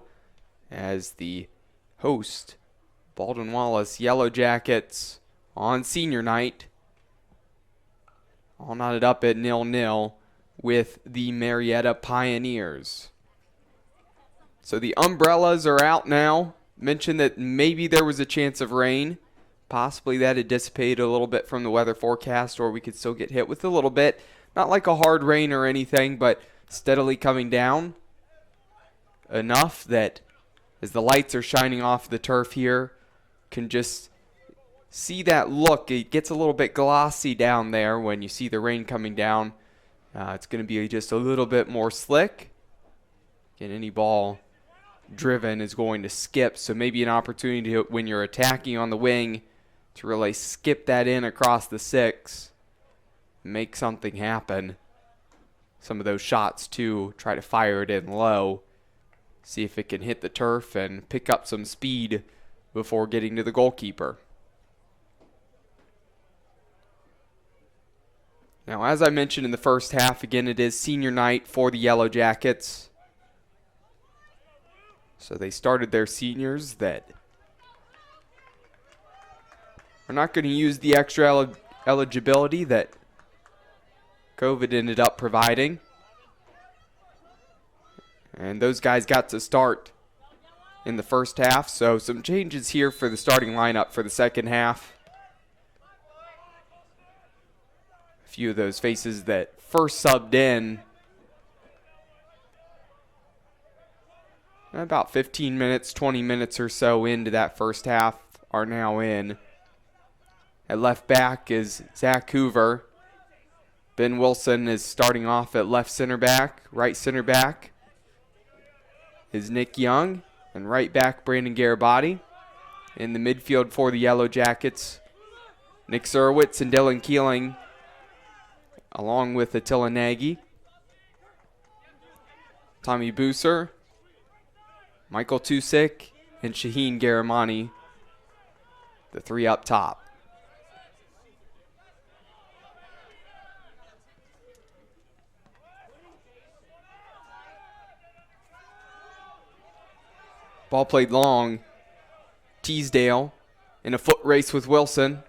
as the host, Baldwin Wallace Yellow Jackets, on senior night, all knotted up at 0-0 with the Marietta Pioneers. So the umbrellas are out now. Mentioned that maybe there was a chance of rain. Possibly that had dissipated a little bit from the weather forecast, or we could still get hit with a little bit. Not like a hard rain or anything, but steadily coming down. Enough that as the lights are shining off the turf here, can just see that look. It gets a little bit glossy down there when you see the rain coming down. It's going to be just a little bit more slick. Again, any ball driven is going to skip, so maybe an opportunity to, when you're attacking on the wing, to really skip that in across the six. Make something happen. Some of those shots too, try to fire it in low. See if it can hit the turf and pick up some speed before getting to the goalkeeper. Now, as I mentioned in the first half, again, it is senior night for the Yellow Jackets. So they started their seniors that are not going to use the extra eligibility that COVID ended up providing. And those guys got to start in the first half, so some changes here for the starting lineup for the second half. A few of those faces that first subbed in about 15 minutes, 20 minutes or so into that first half are now in. At left back is Zach Hoover. Ben Wilson is starting off at left center back. Right center back is Nick Young. And right back, Brandon Garibaldi. In the midfield for the Yellow Jackets, Nick Zerwitz and Dylan Keeling, along with Attila Nagy. Tommy Booser, Michael Tusick, and Shaheen Garamani, the three up top. Ball played long. Teasdale in a foot race with Wilson.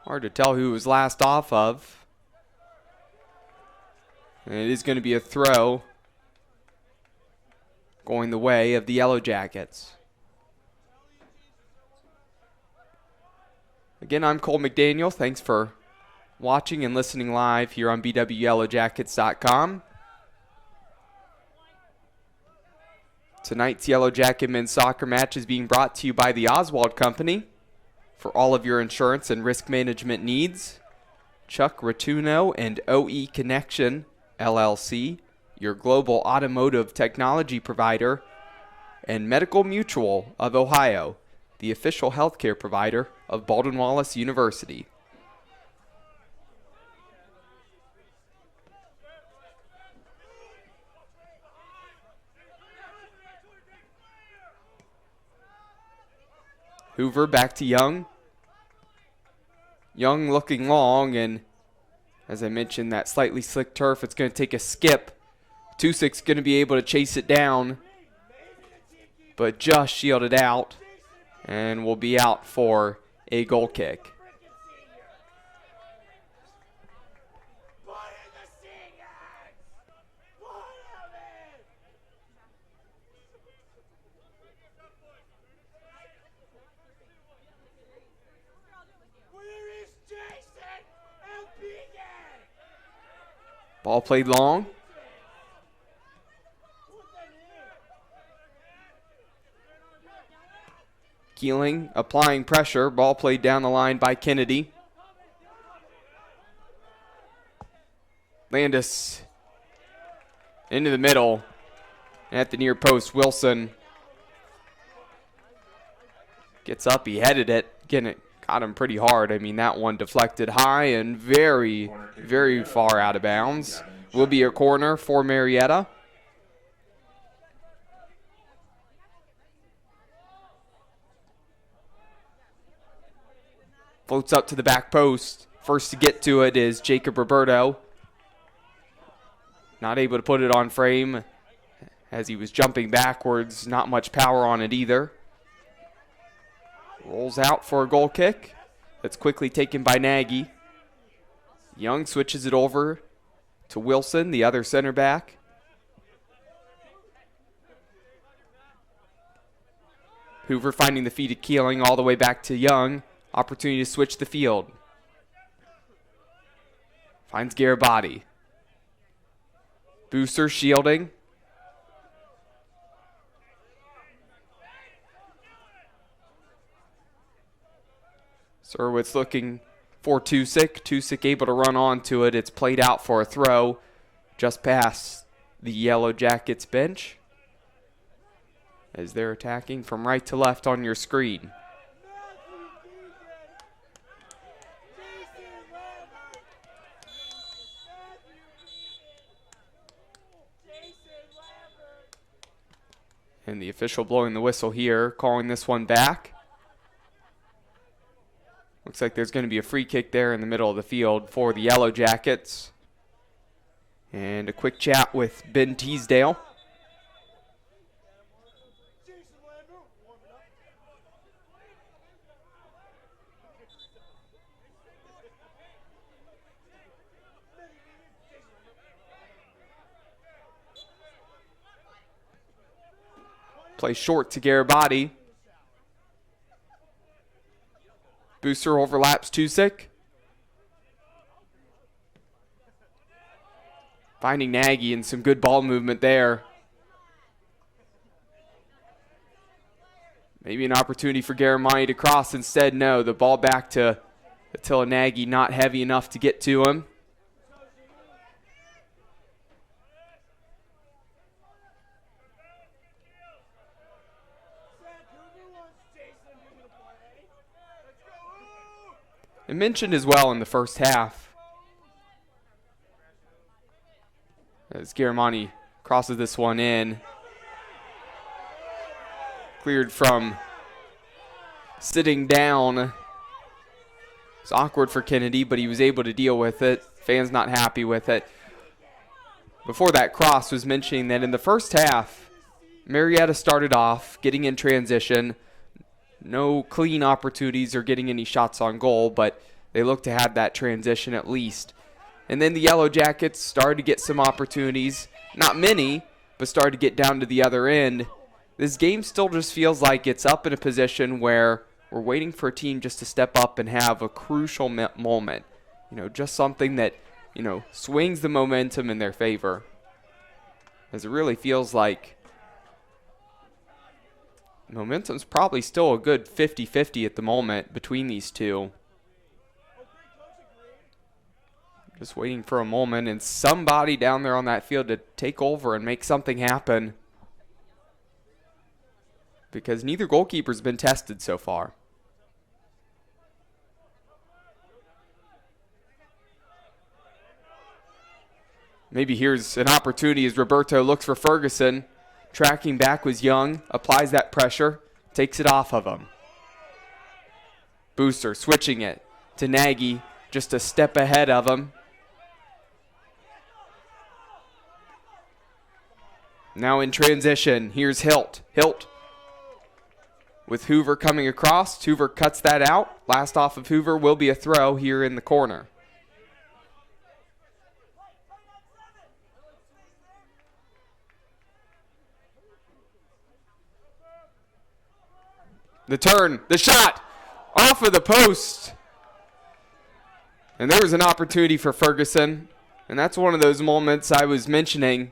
Hard to tell who was last off of. And it is going to be a throw going the way of the Yellow Jackets. Again, I'm Cole McDaniel. Thanks for watching and listening live here on bwyellowjackets.com. Tonight's Yellow Jacket men's soccer match is being brought to you by the Oswald Company. For all of your insurance and risk management needs, Chuck Ratuno and OE Connection, LLC, your global automotive technology provider, and Medical Mutual of Ohio, the official healthcare provider of Baldwin Wallace University. Hoover back to Young. Young looking long, and as I mentioned, that slightly slick turf, it's going to take a skip. Tusick's going to be able to chase it down, but just shielded out and will be out for a goal kick. Ball played long. Keeling applying pressure. Ball played down the line by Kennedy. Landis into the middle. At the near post, Wilson gets up. He headed it. Again, it got him pretty hard. I mean, that one deflected high and very, very far out of bounds. Will be a corner for Marietta. Floats up to the back post. First to get to it is Jacob Roberto. not able to put it on frame as he was jumping backwards. Not much power on it either. Rolls out for a goal kick. That's quickly taken by Nagy. Young switches it over to Wilson, the other center back. Hoover finding the feet of Keeling all the way back to Young. Opportunity to switch the field. Finds Garibaldi. Booster shielding. Surwitz looking for Tusick. Tusick able to run onto it. It's played out for a throw just past the Yellow Jackets bench as they're attacking from right to left on your screen. And the official blowing the whistle here, calling this one back. Looks like there's going to be a free kick there in the middle of the field for the Yellow Jackets. And a quick chat with Ben Teasdale. Play short to Garibaldi. Booster overlaps Tusick. Finding Nagy and some good ball movement there. Maybe an opportunity for Garamani to cross. Instead, no. The ball back to Attila Nagy, not heavy enough to get to him. And mentioned as well in the first half, as Garamani crosses this one in. Cleared from sitting down. It's awkward for Kennedy, but he was able to deal with it. Fans not happy with it. Before that cross was mentioning that in the first half, Marietta started off getting in transition. No clean opportunities or getting any shots on goal, but they look to have that transition at least. And then the Yellow Jackets started to get some opportunities. Not many, but started to get down to the other end. This game still just feels like it's up in a position where we're waiting for a team just to step up and have a crucial moment. You know, just something that, you know, swings the momentum in their favor. As it really feels like momentum's probably still a good 50-50 at the moment between these two. Just waiting for a moment and somebody down there on that field to take over and make something happen. Because neither goalkeeper's been tested so far. Maybe here's an opportunity as Roberto looks for Ferguson. Tracking back was Young, applies that pressure, takes it off of him. Booster switching it to Nagy, just a step ahead of him. Now in transition, here's Hilt. Hilt with Hoover coming across. Hoover cuts that out. Last off of Hoover will be a throw here in the corner. The turn, the shot, off of the post. And there was an opportunity for Ferguson. And that's one of those moments I was mentioning.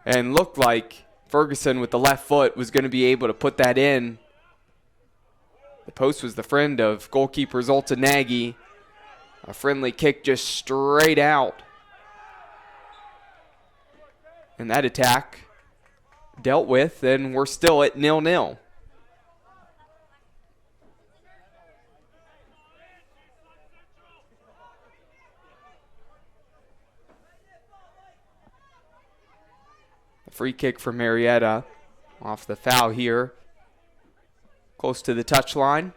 And looked like Ferguson with the left foot was going to be able to put that in. The post was the friend of goalkeeper Zoltan Nagy. A friendly kick just straight out. And that attack dealt with, and we're still at 0-0. Free kick for Marietta off the foul here. Close to the touchline.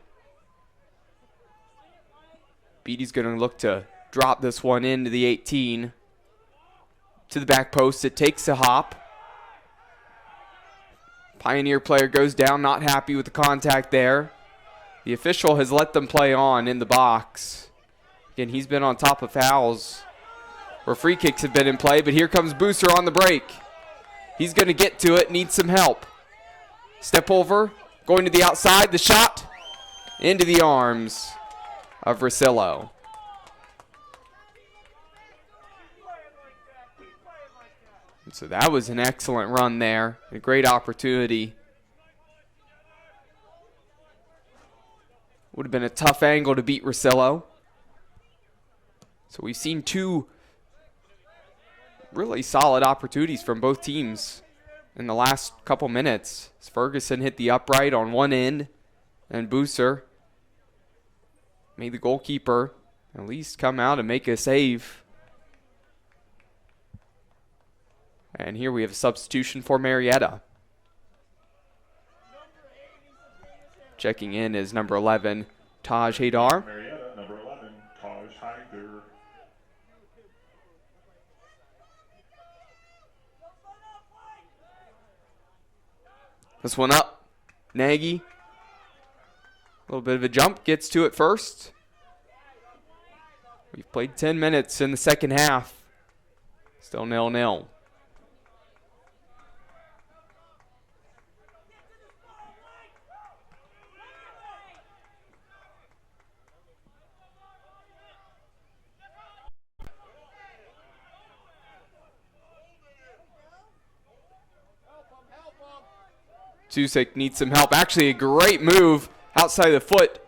Beatty's going to look to drop this one into the 18. to the back post. It takes a hop. Pioneer player goes down, not happy with the contact there. The official has let them play on in the box. Again, he's been on top of fouls where free kicks have been in play, but here comes Booser on the break. He's going to get to it, needs some help. Step over, going to the outside, the shot into the arms of Rosillo. And so that was an excellent run there, a great opportunity. Would have been a tough angle to beat Rosillo. So we've seen two really solid opportunities from both teams in the last couple minutes. As Ferguson hit the upright on one end, and Booser made the goalkeeper at least come out and make a save. And here we have a substitution for Marietta. Checking in is number 11, Taj Haidar. Marietta, number 11, Taj Haidar. This one up. Nagy. A little bit of a jump. Gets to it first. We've played 10 minutes in the second half. Still 0-0. Tusik needs some help. Actually, a great move outside the foot.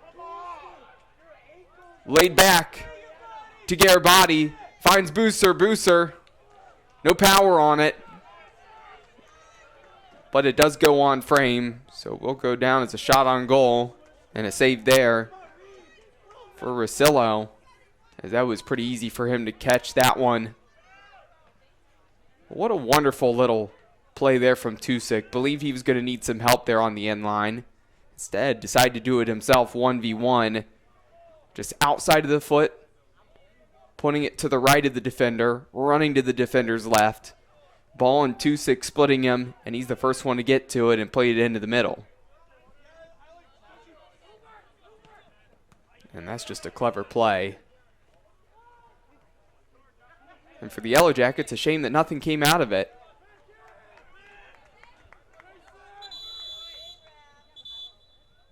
Laid back to Garibaldi. Finds Booser. Booser. No power on it. But it does go on frame. So we'll go down as a shot on goal. And a save there for Rosillo. As that was pretty easy for him to catch that one. What a wonderful little play there from Tusik. Believe he was going to need some help there on the end line. Instead, decided to do it himself 1v1. Just outside of the foot. Putting it to the right of the defender. Running to the defender's left. Ball and Tusik splitting him. And he's the first one to get to it and played it into the middle. And that's just a clever play. And for the Yellow Jackets, a shame that nothing came out of it.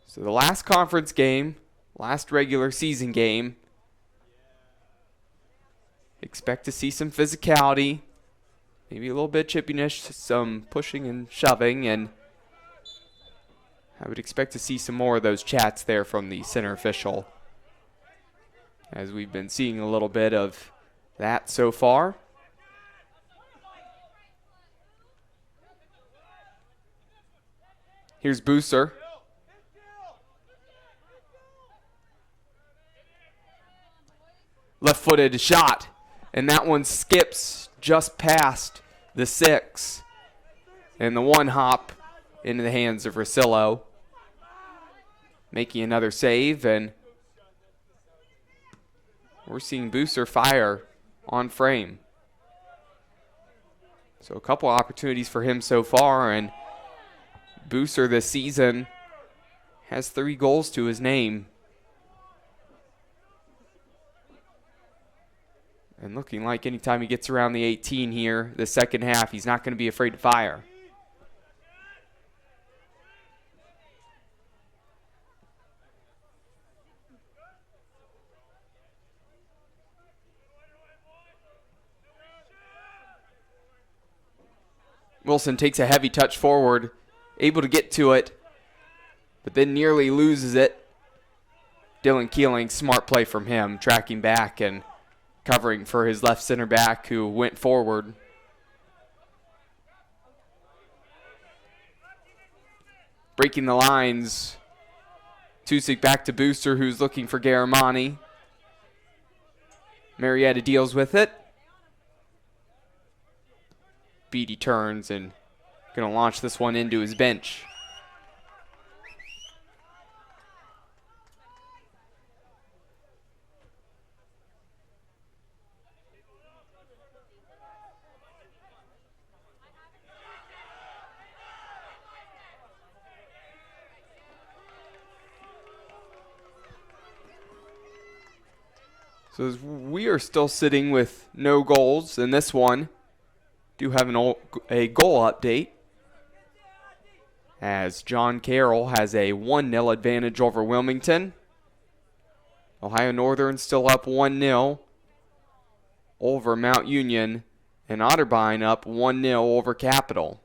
So the last conference game, last regular season game. Expect to see some physicality, maybe a little bit chippiness, some pushing and shoving, and I would expect to see some more of those chats there from the center official, as we've been seeing a little bit of that so far. Here's Booser. Left-footed shot, and that one skips just past the 6. And the one hop into the hands of Rosillo. Making another save, and we're seeing Booser fire on frame. So a couple opportunities for him so far, and Booser this season has 3 goals to his name. And looking like anytime he gets around the 18 here, the second half, he's not going to be afraid to fire. Wilson takes a heavy touch forward, able to get to it, but then nearly loses it. Dylan Keeling, smart play from him, tracking back and covering for his left center back who went forward. Breaking the lines. Tusik back to Booster, who's looking for Garamani. Marietta deals with it. Beatty turns and going to launch this one into his bench. So as we are still sitting with no goals in this one. Do have a goal update, as John Carroll has a 1-0 advantage over Wilmington. Ohio Northern still up 1-0 over Mount Union, and Otterbein up 1-0 over Capital.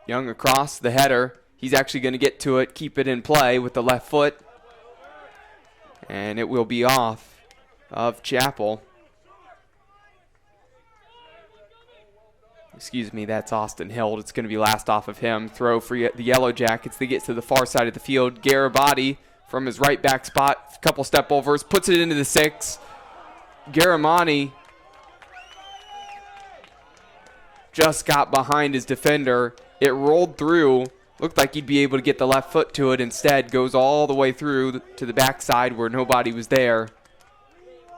Young across the header. He's actually going to get to it, keep it in play with the left foot. And it will be off of Chapel. Excuse me, that's Austin Hild. It's going to be last off of him. Throw for the Yellow Jackets. They get to the far side of the field. Garibati from his right back spot. A couple step overs. Puts it into the 6. Garamani just got behind his defender. It rolled through. Looked like he'd be able to get the left foot to it. Instead, goes all the way through to the backside where nobody was there.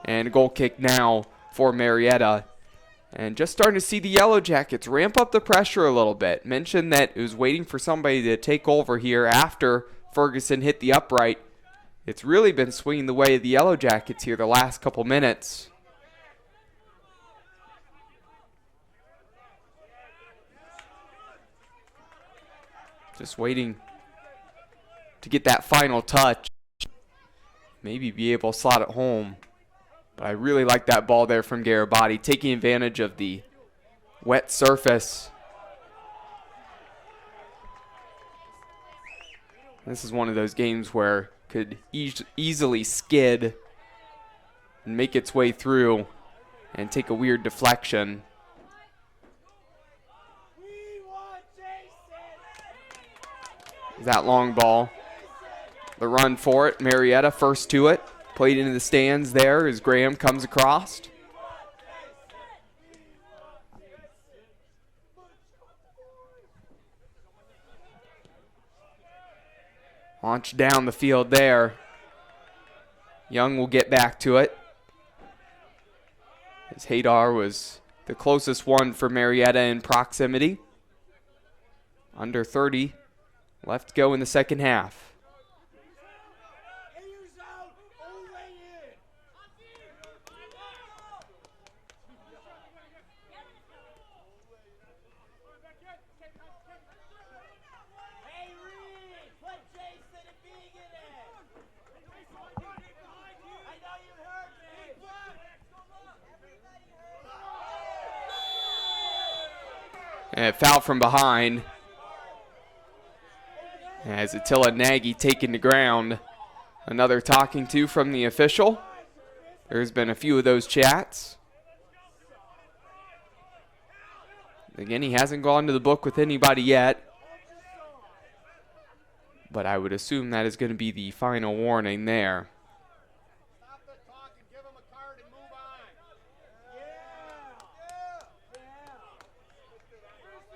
And a goal kick now for Marietta. And just starting to see the Yellow Jackets ramp up the pressure a little bit. Mentioned that it was waiting for somebody to take over here after Ferguson hit the upright. It's really been swinging the way of the Yellow Jackets here the last couple minutes. Just waiting to get that final touch. Maybe be able to slot it home. But I really like that ball there from Garibati, taking advantage of the wet surface. This is one of those games where could easily skid and make its way through and take a weird deflection. That long ball. The run for it. Marietta first to it. Played into the stands there as Graham comes across. Launched down the field there. Young will get back to it, as Hadar was the closest one for Marietta in proximity. Under 30 left to go in the second half. And foul from behind, as Attila Nagy taken to ground. Another talking to from the official. There's been a few of those chats. Again, he hasn't gone to the book with anybody yet, but I would assume that is going to be the final warning there.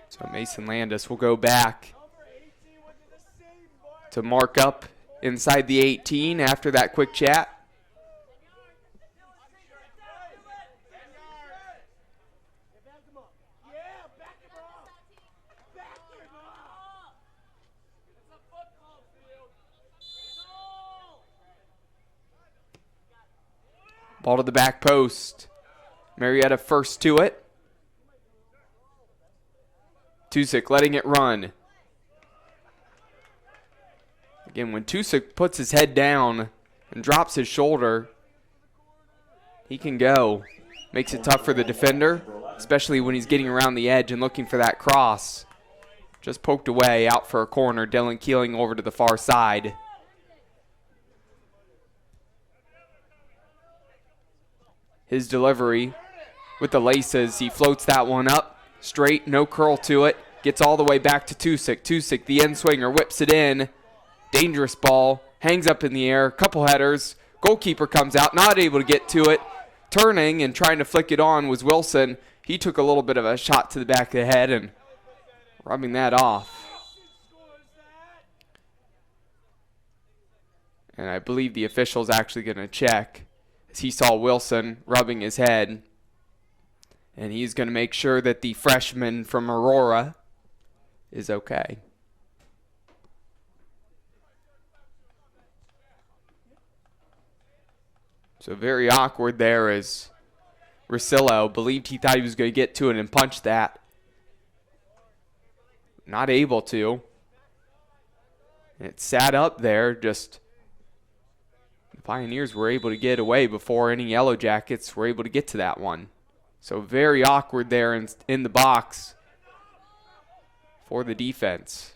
So Mason Landis will go back to mark up inside the 18 after that quick chat. Ball to the back post. Marietta first to it. Tusick letting it run. Again, when Tusick puts his head down and drops his shoulder, he can go. Makes it tough for the defender, especially when he's getting around the edge and looking for that cross. Just poked away, out for a corner. Dylan Keeling over to the far side. His delivery with the laces. He floats that one up. Straight, no curl to it. Gets all the way back to Tusick. Tusick, the end swinger, whips it in. Dangerous ball. Hangs up in the air. Couple headers. Goalkeeper comes out, not able to get to it. Turning and trying to flick it on was Wilson. He took a little bit of a shot to the back of the head and rubbing that off. And I believe the official's actually going to check, as he saw Wilson rubbing his head. And he's going to make sure that the freshman from Aurora is okay. So very awkward there as Rosillo believed he thought he was going to get to it and punch that. Not able to. And it sat up there. Just the Pioneers were able to get away before any Yellow Jackets were able to get to that one. So very awkward there in the box for the defense.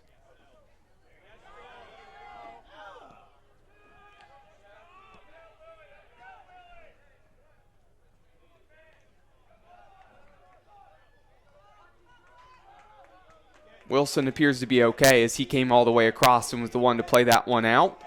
Wilson appears to be okay as he came all the way across and was the one to play that one out.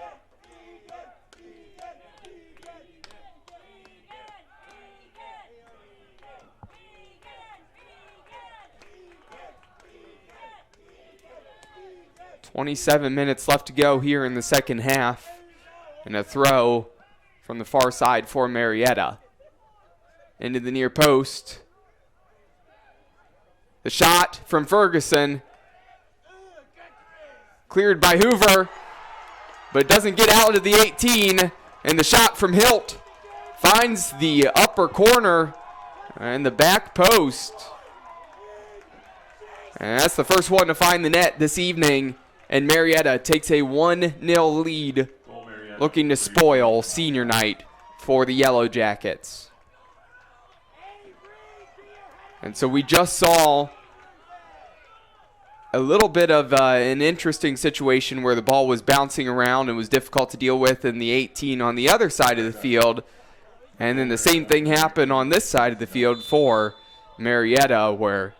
.27 minutes left to go here in the second half. And a throw from the far side for Marietta. Into the near post. The shot from Ferguson. Cleared by Hoover, but doesn't get out to the 18. And the shot from Hilt finds the upper corner and the back post. And that's the first one to find the net this evening. And Marietta takes a 1-0 lead, looking to spoil senior night for the Yellow Jackets. And so we just saw a little bit of an interesting situation where the ball was bouncing around and was difficult to deal with in the 18 on the other side of the field. And then the same thing happened on this side of the field for Marietta, where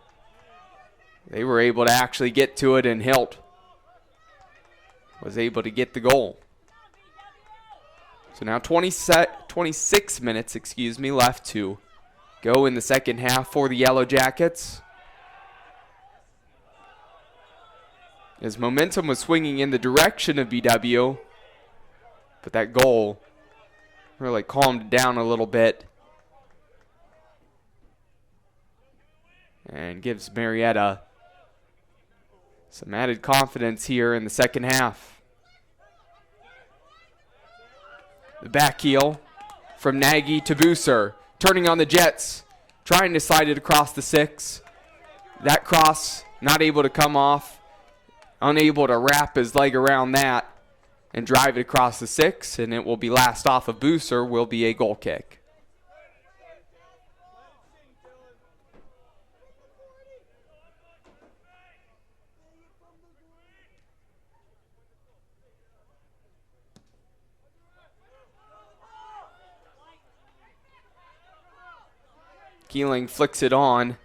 they were able to actually get to it, and Hilt was able to get the goal. So now 26 minutes left to go in the second half for the Yellow Jackets. As momentum was swinging in the direction of BW, but that goal really calmed down a little bit and gives Marietta some added confidence here in the second half. The back heel from Nagy to Buser, turning on the Jets, trying to slide it across the 6. That cross not able to come off. Unable to wrap his leg around that and drive it across the 6, and it will be last off of Buser, will be a goal kick. Keeling flicks it on.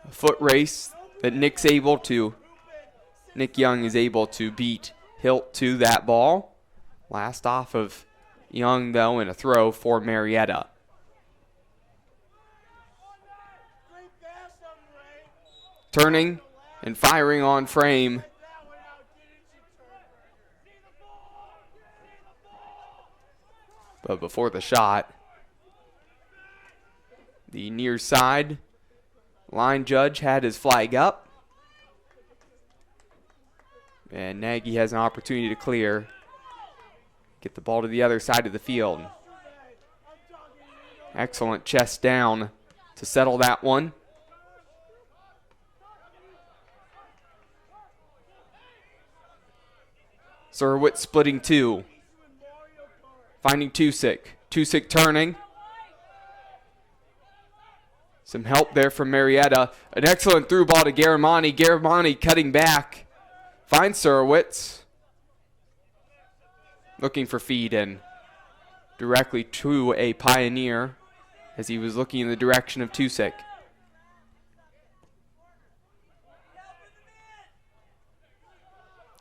A foot race that Nick Young is able to beat Hilt to that ball. Last off of Young, though, in a throw for Marietta. Turning and firing on frame. But before the shot, the near side line judge had his flag up. And Nagy has an opportunity to clear. Get the ball to the other side of the field. Excellent chest down to settle that one. Surwitz splitting 2. Finding Tusick. Tusick turning. Some help there from Marietta. An excellent through ball to Garamani. Garamani cutting back. Finds Surwitz. Looking for feed and directly to a Pioneer as he was looking in the direction of Tusick.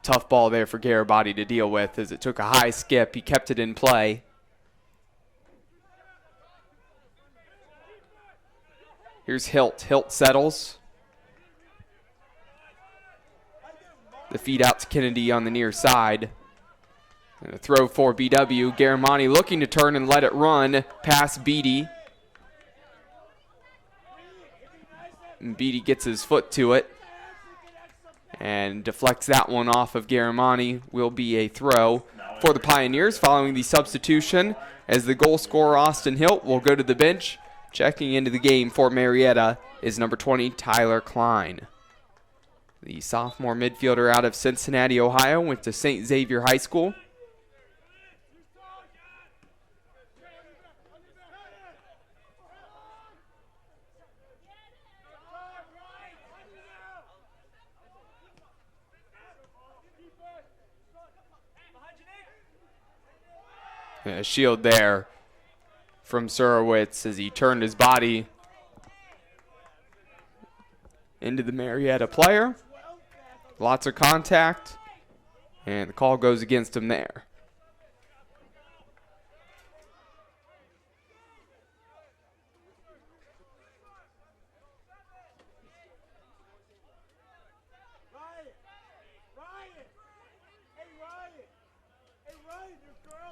Tough ball there for Garabati to deal with as it took a high skip. He kept it in play. Here's Hilt. Hilt settles. The feed out to Kennedy on the near side. And a throw for BW. Garamani looking to turn and let it run past Beatty. And Beatty gets his foot to it and deflects that one off of Garamani. Will be a throw for the Pioneers following the substitution, as the goal scorer Austin Hilt will go to the bench. Checking into the game for Marietta is number 20, Tyler Klein. The sophomore midfielder out of Cincinnati, Ohio, went to St. Xavier High School. A shield there from Surowitz as he turned his body into the Marietta player. Lots of contact, and the call goes against him there.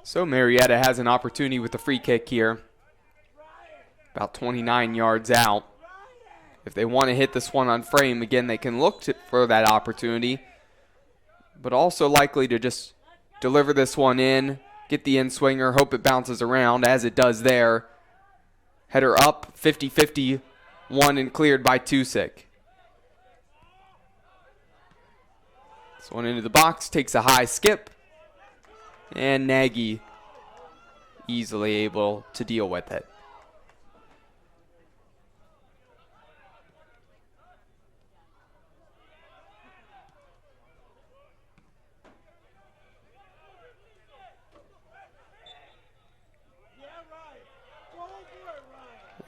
So Marietta has an opportunity with the free kick here, about 29 yards out. If they want to hit this one on frame, again, they can look for that opportunity, but also likely to just deliver this one in, get the in-swinger, hope it bounces around, as it does there. Header up, 50-50, won and cleared by Tusick. This one into the box, takes a high skip, and Nagy easily able to deal with it.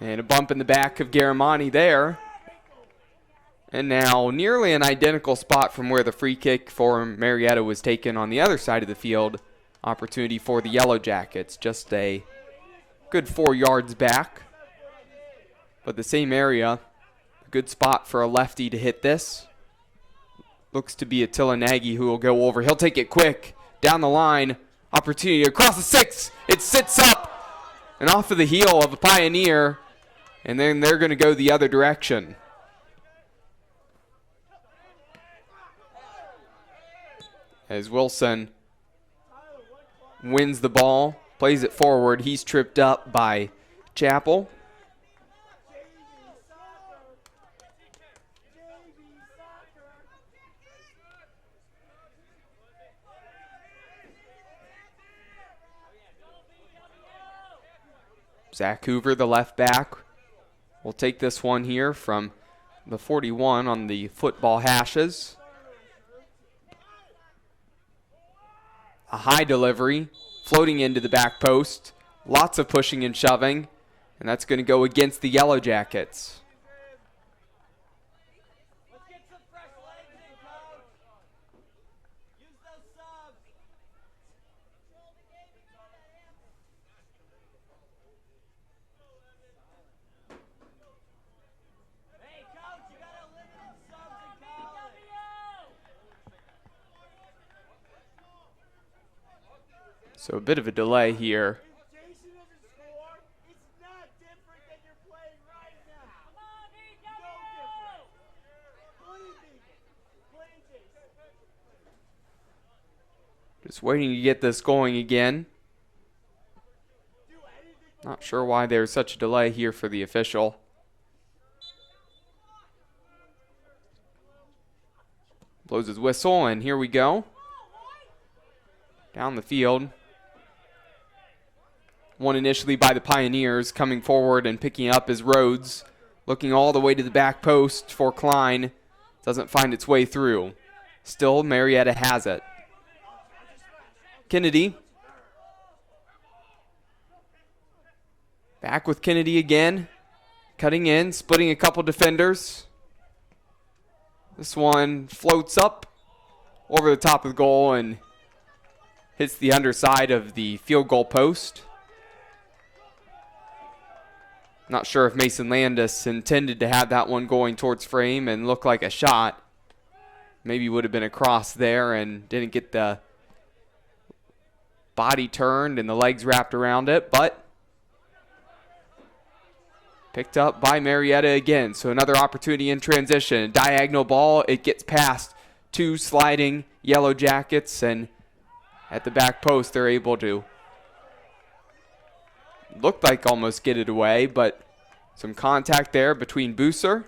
And a bump in the back of Garamani there. And now nearly an identical spot from where the free kick for Marietta was taken on the other side of the field. Opportunity for the Yellow Jackets, just a good 4 yards back. But the same area, a good spot for a lefty to hit this. Looks to be Attila Nagy who will go over. He'll take it quick, down the line. Opportunity across the 6. It sits up and off of the heel of a Pioneer. And then they're going to go the other direction. As Wilson wins the ball, plays it forward. He's tripped up by Chappell. Zach Hoover, the left back, will take this one here from the 41 on the football hashes. A high delivery, floating into the back post. Lots of pushing and shoving, and that's going to go against the Yellow Jackets. So a bit of a delay here. Just waiting to get this going again. Not sure why there's such a delay here for the official. Blows his whistle, and here we go. Down the field. One initially by the Pioneers, coming forward and picking up is Rhodes. Looking all the way to the back post for Klein. Doesn't find its way through. Still, Marietta has it. Kennedy. Back with Kennedy again. Cutting in, splitting a couple defenders. This one floats up over the top of the goal and hits the underside of the field goal post. Not sure if Mason Landis intended to have that one going towards frame and look like a shot. Maybe would have been a cross there and didn't get the body turned and the legs wrapped around it, but picked up by Marietta again. So another opportunity in transition. Diagonal ball. It gets past two sliding Yellow Jackets, and at the back post they're able to looked like almost get it away, but some contact there between Buser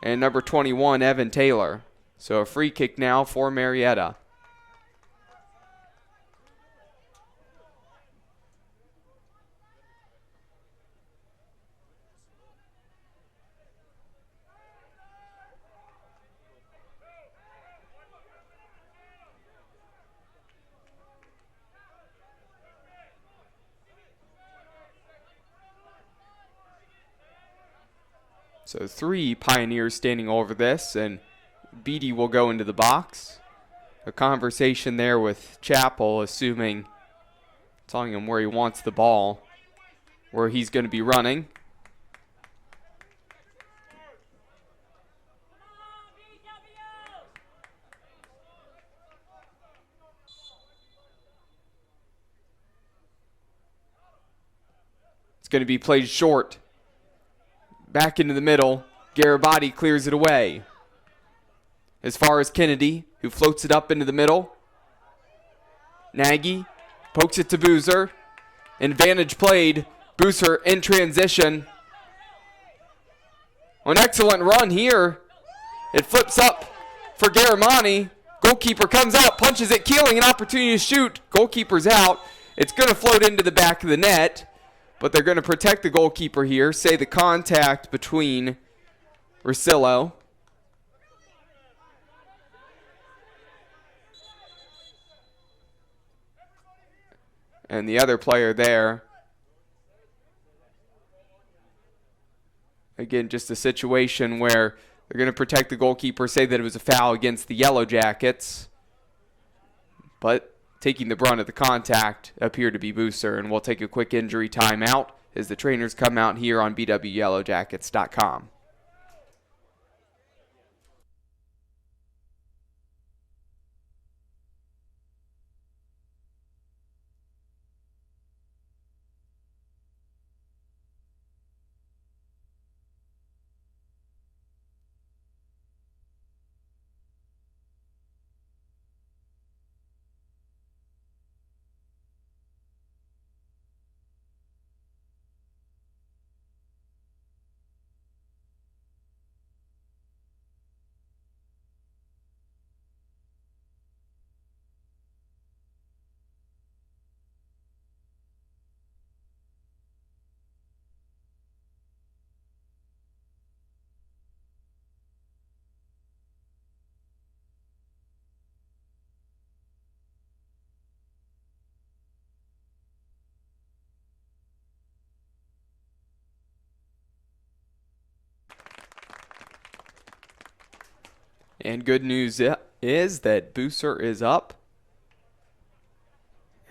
and number 21, Evan Taylor. So a free kick now for Marietta. So 3 Pioneers standing over this, and Beatty will go into the box. A conversation there with Chappell, telling him where he wants the ball, where he's going to be running. It's going to be played short. Back into the middle. Garibaldi clears it away. As far as Kennedy, who floats it up into the middle. Nagy pokes it to Boozer. Advantage played. Boozer in transition. An excellent run here. It flips up for Garamani. Goalkeeper comes out, punches it, Keeling, an opportunity to shoot. Goalkeeper's out. It's going to float into the back of the net. But they're going to protect the goalkeeper here. Say the contact between Rosillo and the other player there. Again, just a situation where they're going to protect the goalkeeper, say that it was a foul against the Yellow Jackets. But taking the brunt of the contact appeared to be Booser, and we'll take a quick injury timeout as the trainers come out here on bwyellowjackets.com. And good news is that Booser is up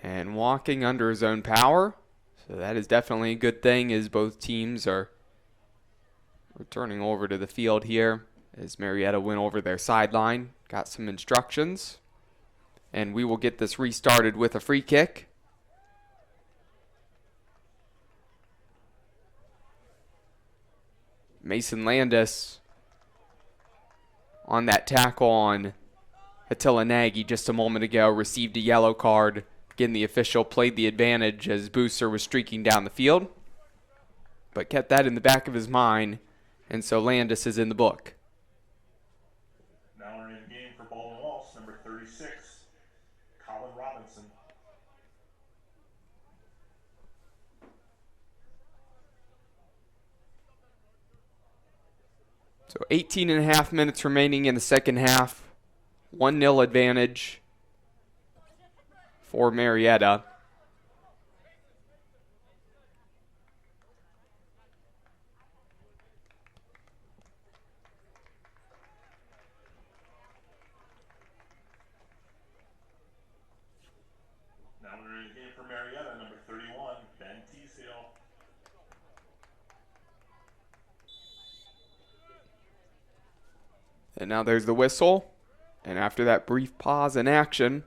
and walking under his own power. So that is definitely a good thing, as both teams are returning over to the field here as Marietta went over their sideline, got some instructions. And we will get this restarted with a free kick. Mason Landis on that tackle on Attila Nagy just a moment ago received a yellow card. Again, the official played the advantage as Booser was streaking down the field, but kept that in the back of his mind, and so Landis is in the book. Now we're in the game for Baldwin Wallace, number 36, Colin Robinson. So 18 and a half minutes remaining in the second half. 1-0 advantage for Marietta. Now we're in the game for Marietta, number 31, Ben Teasdale. And now there's the whistle. And after that brief pause in action,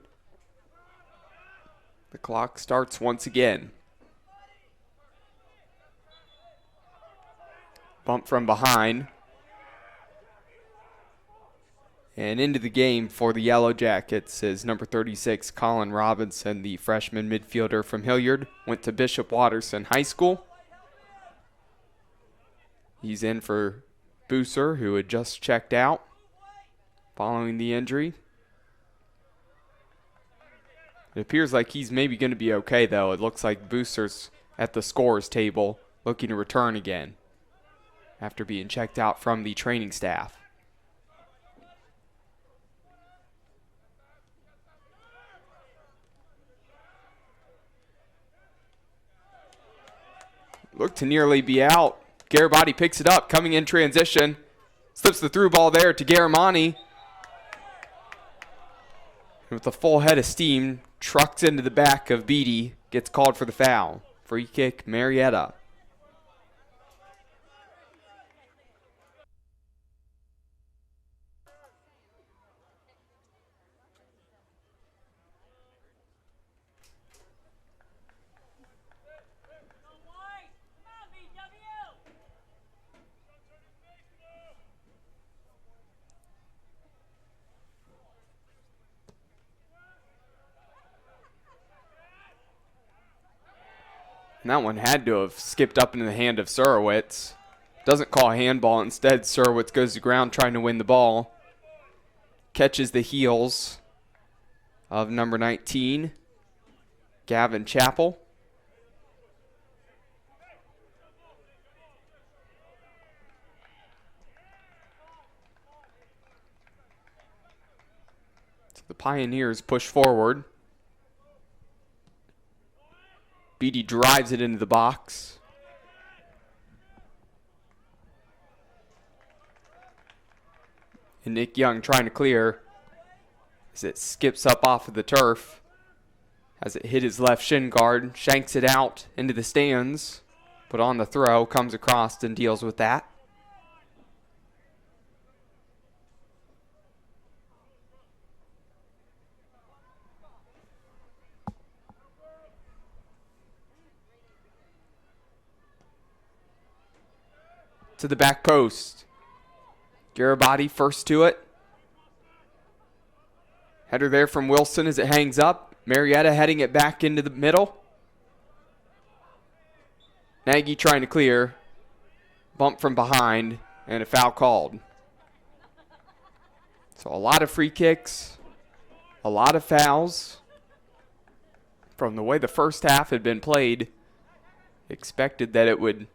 The clock starts once again. Bump from behind. And into the game for the Yellow Jackets is number 36, Colin Robinson, the freshman midfielder from Hilliard. Went to Bishop Watterson High School. He's in for Booser, who had just checked out following the injury. It appears like he's maybe going to be okay, though. It looks like Booser's at the scorer's table looking to return again after being checked out from the training staff. Looked to nearly be out. Garibati picks it up, coming in transition. Slips the through ball there to Garamani. With a full head of steam, trucks into the back of Beatty, gets called for the foul. Free kick, Marietta. And that one had to have skipped up into the hand of Surowitz. Doesn't call a handball. Instead, Surowitz goes to ground trying to win the ball. Catches the heels of number 19, Gavin Chappell. So the Pioneers push forward. Beatty drives it into the box. And Nick Young trying to clear as it skips up off of the turf. As it hit his left shin guard, shanks it out into the stands. But on the throw, comes across and deals with that. To the back post. Garibati first to it. Header there from Wilson as it hangs up. Marietta heading it back into the middle. Nagy trying to clear. Bump from behind and a foul called. So a lot of free kicks. A lot of fouls. From the way the first half had been played, expected that it would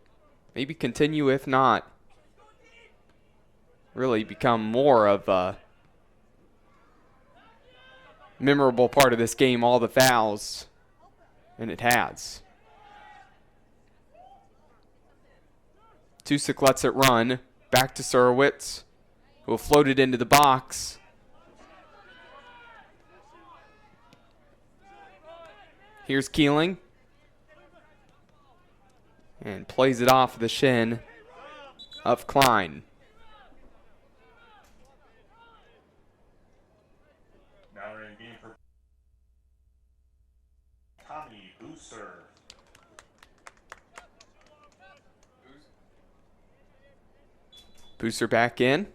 maybe continue, if not really become more of a memorable part of this game, all the fouls, and it has. Tusick lets it run, back to Surowitz, who will float it into the box. Here's Keeling. And plays it off the shin of Klein. Now we're in game for Tommy Booser. Booser back in.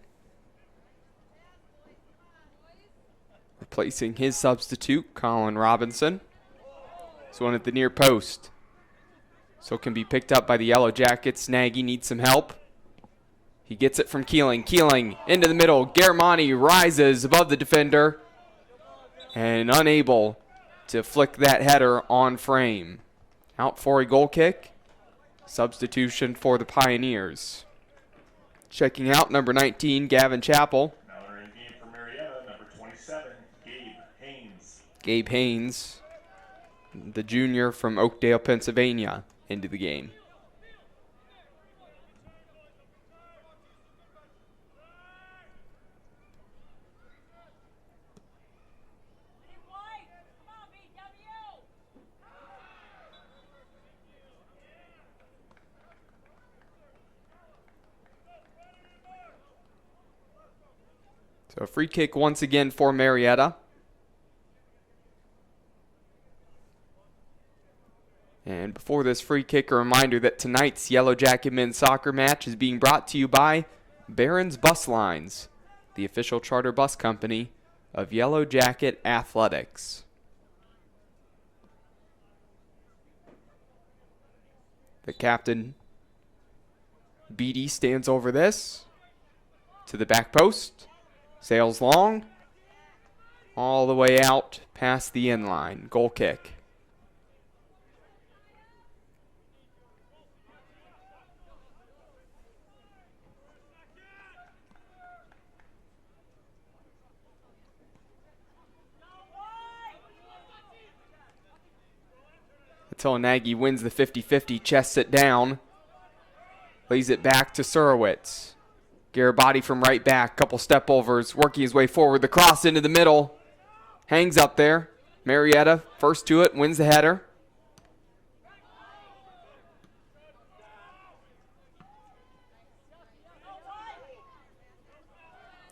Replacing his substitute, Colin Robinson. This one at the near post. So it can be picked up by the Yellow Jackets. Nagy needs some help. He gets it from Keeling. Keeling into the middle. Garamani rises above the defender and unable to flick that header on frame. Out for a goal kick. Substitution for the Pioneers. Checking out number 19, Gavin Chappell. Now we're in game for Marietta, number 27, Gabe Haynes. Gabe Haynes, the junior from Oakdale, Pennsylvania, into the game. So a free kick once again for Marietta. Before this free kick, a reminder that tonight's Yellow Jacket men's soccer match is being brought to you by Barron's Bus Lines, the official charter bus company of Yellow Jacket Athletics. The captain, Beatty, stands over this to the back post, sails long, all the way out past the end line. Goal kick. Until Nagy wins the 50-50, chests it down, lays it back to Surowitz. Garibaldi from right back, couple step overs, working his way forward. The cross into the middle, hangs up there. Marietta, first to it, wins the header.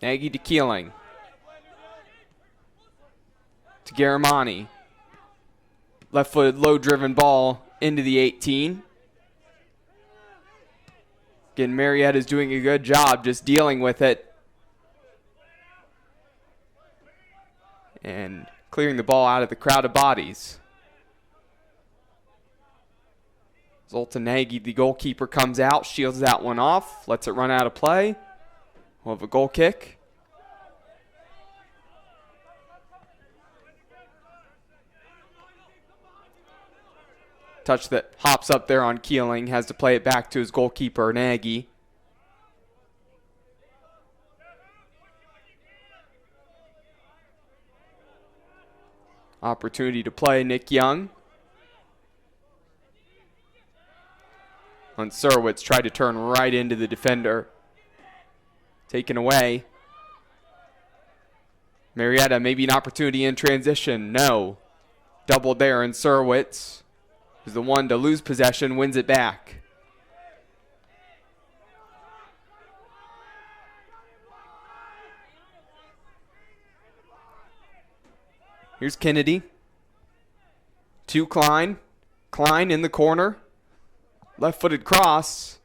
Nagy to Keeling. To Garamani. Left-footed, low-driven ball into the 18. Again, Marietta's doing a good job just dealing with it and clearing the ball out of the crowd of bodies. Zoltan Nagy, the goalkeeper, comes out, shields that one off, lets it run out of play. We'll have a goal kick. Touch that hops up there on Keeling, has to play it back to his goalkeeper, Nagy. Opportunity to play Nick Young. And Surowitz tried to turn right into the defender. Taken away. Marietta, maybe an opportunity in transition. No. Doubled there, and Surowitz is the one to lose possession, wins it back. Here's Kennedy. To Klein. Klein in the corner. Left-footed cross.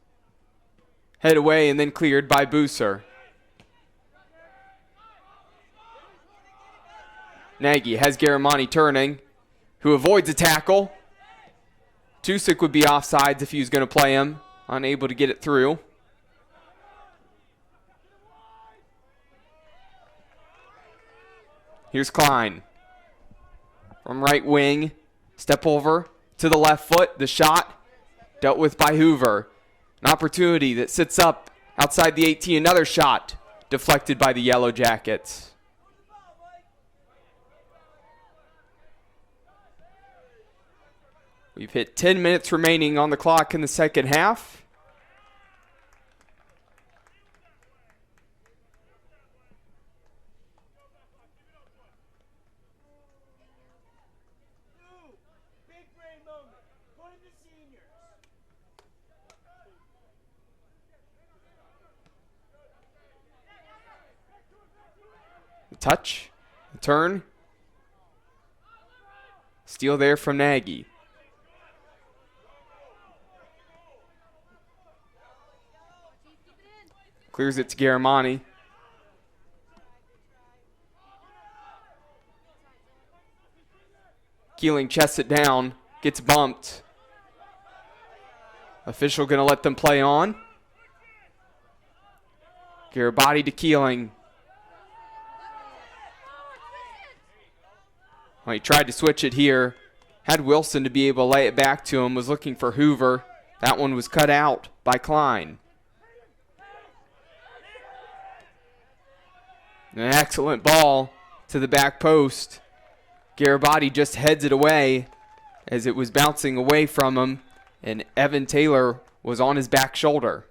Head away and then cleared by Booser. Nagy has Garamani turning, who avoids a tackle. Tusick would be offsides if he was going to play him. Unable to get it through. Here's Klein. From right wing. Step over to the left foot. The shot dealt with by Hoover. An opportunity that sits up outside the 18. Another shot deflected by the Yellow Jackets. We've hit 10 minutes remaining on the clock in the second half. The touch, the turn. Steal there from Nagy. Clears it to Garamani. Keeling chests it down. Gets bumped. Official going to let them play on. Garibaldi to Keeling. Well, he tried to switch it here. Had Wilson to be able to lay it back to him. Was looking for Hoover. That one was cut out by Klein. An excellent ball to the back post. Garibaldi just heads it away as it was bouncing away from him, and Evan Taylor was on his back shoulder.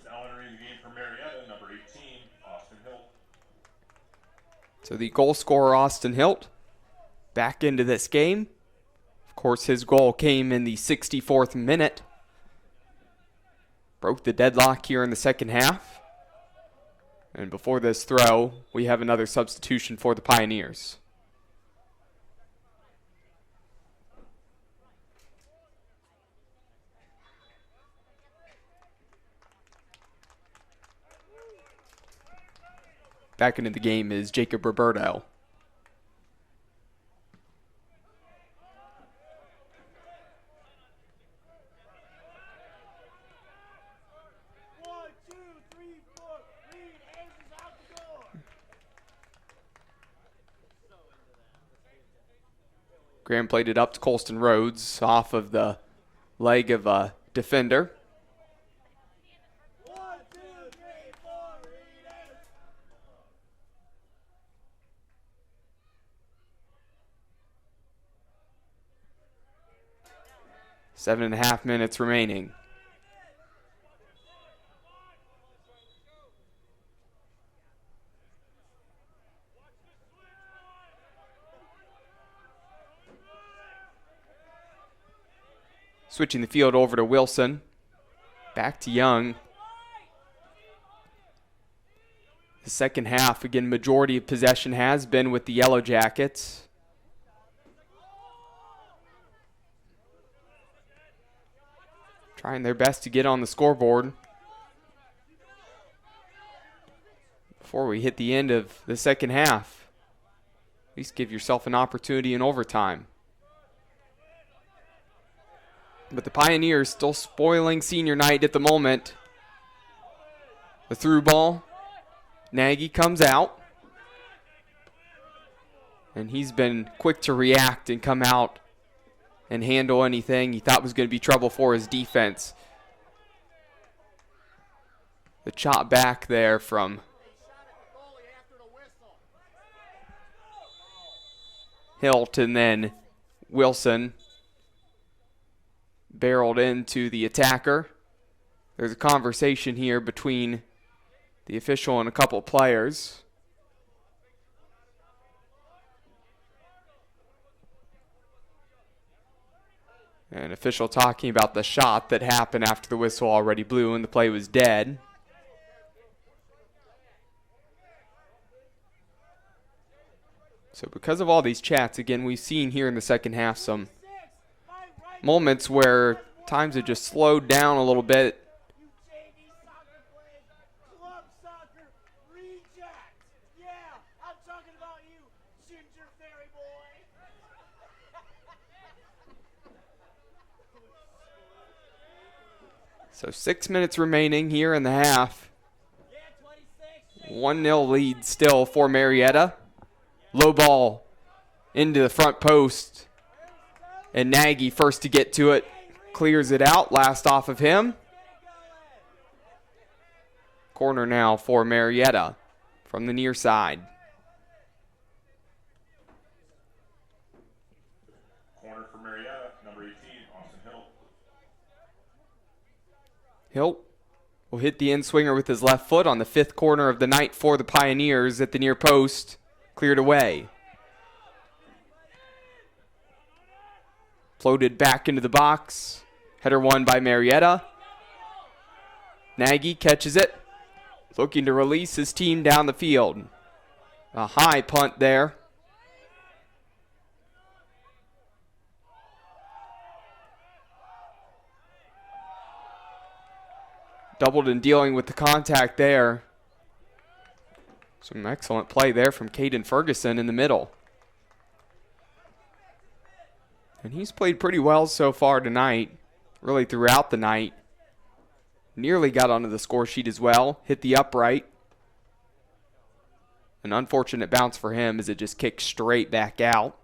Now entering the game for Marietta, number 18, Austin Hilt. So the goal scorer, Austin Hilt, back into this game. Of course, his goal came in the 64th minute. Broke the deadlock here in the second half. And before this throw, we have another substitution for the Pioneers. Back into the game is Jacob Roberto. Graham played it up to Colston Rhodes off of the leg of a defender. Seven and a half minutes remaining. Switching the field over to Wilson. Back to Young. The second half, again, majority of possession has been with the Yellow Jackets. Trying their best to get on the scoreboard before we hit the end of the second half. At least give yourself an opportunity in overtime. But the Pioneers still spoiling senior night at the moment. The through ball. Nagy comes out. And he's been quick to react and come out and handle anything he thought was going to be trouble for his defense. The chop back there from Hilt, and then Wilson barreled into the attacker. There's a conversation here between the official and a couple of players. An official talking about the shot that happened after the whistle already blew and the play was dead. So because of all these chats, again, we've seen here in the second half some moments where times have just slowed down a little bit. So 6 minutes remaining here in the half. 1-0 lead still for Marietta. Low ball into the front post. And Nagy first to get to it. Clears it out. Last off of him. Corner now for Marietta from the near side. Corner for Marietta, number 18, Austin Hill. Hilt will hit the in-swinger with his left foot on the fifth corner of the night for the Pioneers at the near post. Cleared away. Floated back into the box. Header won by Marietta. Nagy catches it. Looking to release his team down the field. A high punt there. Doubled in dealing with the contact there. Some excellent play there from Caden Ferguson in the middle. And he's played pretty well so far tonight, really throughout the night. Nearly got onto the score sheet as well, hit the upright. An unfortunate bounce for him as it just kicked straight back out.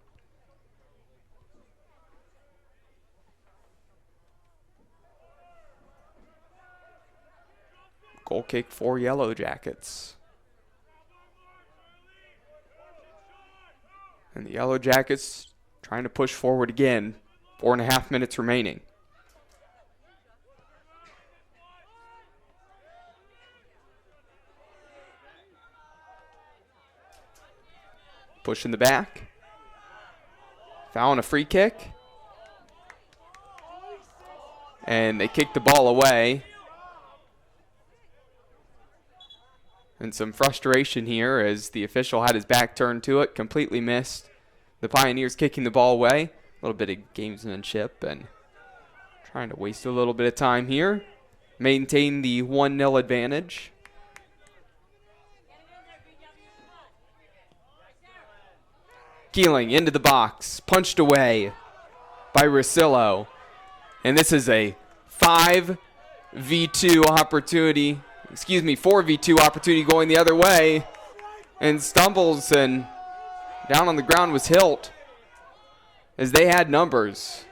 Goal kick for Yellow Jackets. And the Yellow Jackets trying to push forward again. 4.5 minutes remaining. Push in the back. Foul on a free kick. And they kick the ball away. And some frustration here as the official had his back turned to it, completely missed. The Pioneers kicking the ball away. A little bit of gamesmanship and trying to waste a little bit of time here. Maintain the 1-0 advantage. Keeling into the box, punched away by Rosillo. And this is a 4v2 opportunity going the other way. And stumbles, and down on the ground was Hilt as they had numbers.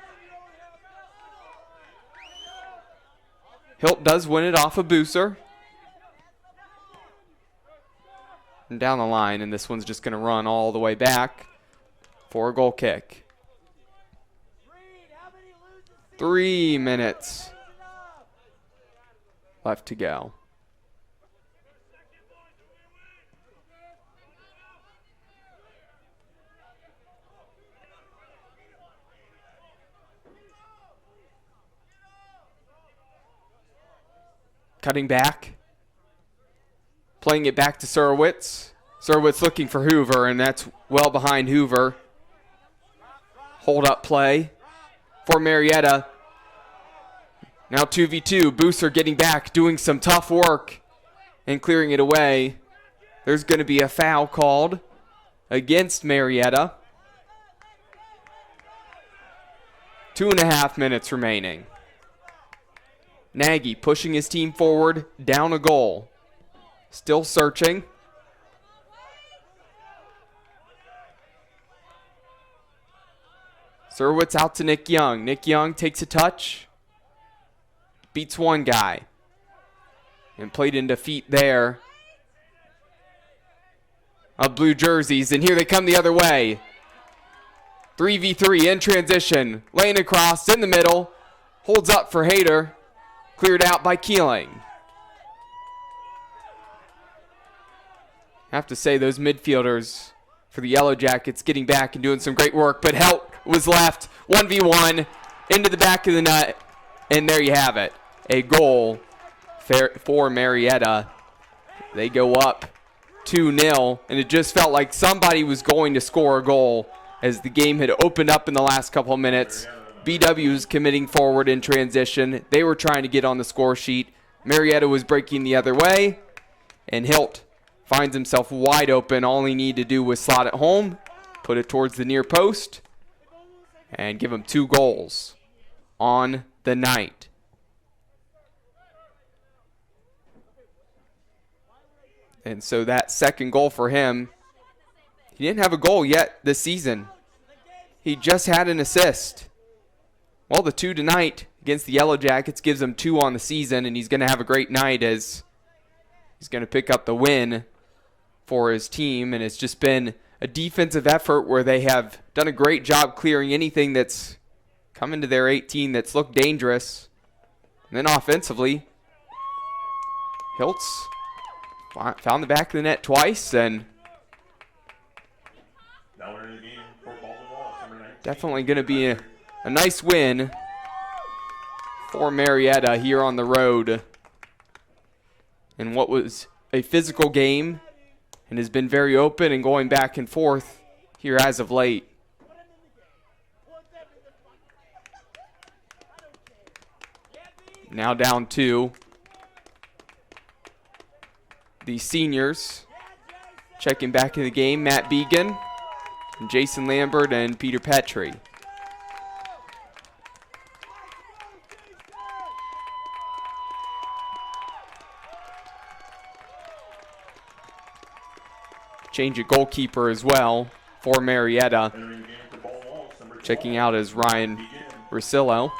Hilt does win it off of Booser. And down the line, and this one's just going to run all the way back for a goal kick. 3 minutes left to go. Cutting back. Playing it back to Surwitz. Surwitz looking for Hoover, and that's well behind Hoover. Hold up play for Marietta. Now 2v2. Booser getting back, doing some tough work and clearing it away. There's going to be a foul called against Marietta. 2.5 minutes remaining. Nagy pushing his team forward, down a goal. Still searching. Surwitz out to Nick Young. Nick Young takes a touch. Beats one guy. And played into feet there of blue jerseys. And here they come the other way. 3v3 in transition. Laying across in the middle. Holds up for Hayter. Cleared out by Keeling. Have to say those midfielders for the Yellow Jackets getting back and doing some great work, but Helt was left 1v1 into the back of the net, and there you have it. A goal for Marietta. They go up 2-0, and it just felt like somebody was going to score a goal as the game had opened up in the last couple of minutes. BW was committing forward in transition. They were trying to get on the score sheet. Marietta was breaking the other way, and Hilt finds himself wide open. All he needed to do was slot it home, put it towards the near post, and give him 2 goals on the night. And so that second goal for him, he didn't have a goal yet this season. He just had an assist. Well, the 2 tonight against the Yellow Jackets gives him 2 on the season, and he's going to have a great night as he's going to pick up the win for his team. And it's just been a defensive effort where they have done a great job clearing anything that's come into their 18 that's looked dangerous. And then offensively, Hiltz found the back of the net twice, and definitely going to be a nice win for Marietta here on the road in what was a physical game and has been very open and going back and forth here as of late. Now down 2. The seniors checking back in the game, Matt Began, Jason Lambert, and Peter Petrie. Change of goalkeeper as well for Marietta. Checking out is Ryan Rosillo.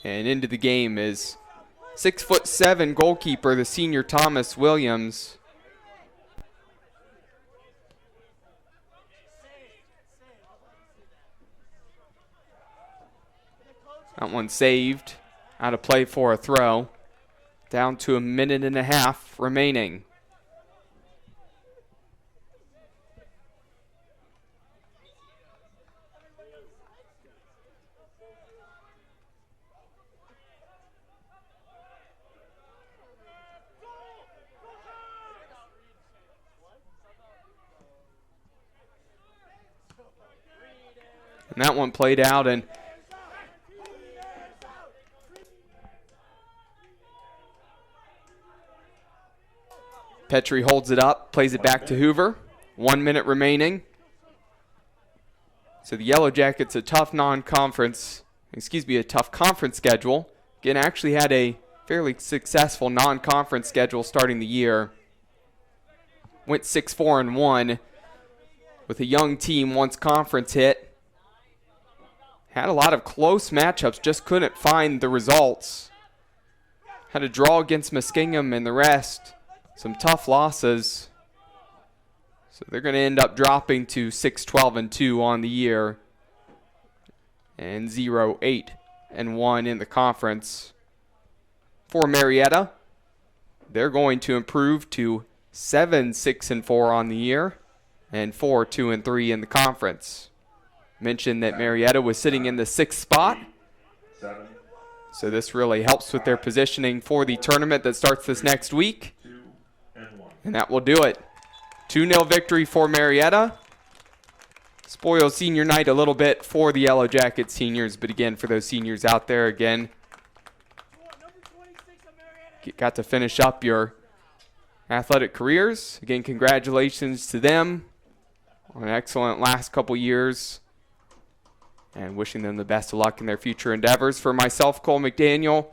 And into the game is 6'7" goalkeeper, the senior Thomas Williams. That one saved. Out of play for a throw. Down to 1.5 minutes remaining. And that one played out, and Petrie holds it up, plays it back to Hoover. 1 minute remaining. So the Yellow Jackets, a tough conference schedule. Again, actually had a fairly successful non-conference schedule starting the year. Went 6-4-1 with a young team once conference hit. Had a lot of close matchups, just couldn't find the results. Had a draw against Muskingum and the rest. Some tough losses. So they're going to end up dropping to 6-12-2 on the year. And 0-8-1 in the conference. For Marietta, they're going to improve to 7-6-4 on the year and 4-2-3 in the conference. Mentioned that Marietta was sitting in the 6th spot. So this really helps with their positioning for the tournament that starts this next week. And that will do it. 2-0 victory for Marietta. Spoils senior night a little bit for the Yellow Jacket seniors, but again, for those seniors out there, again, got to finish up your athletic careers. Again, congratulations to them on an excellent last couple years and wishing them the best of luck in their future endeavors. For myself, Cole McDaniel,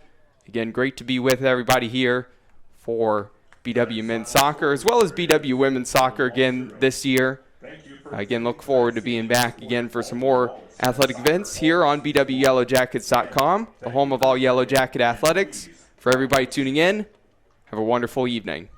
again, great to be with everybody here for BW men's soccer as well as BW women's soccer again this year. Again, look forward to being back again for some more athletic events here on BWYellowJackets.com, the home of all Yellow Jacket athletics. For everybody tuning in, have a wonderful evening.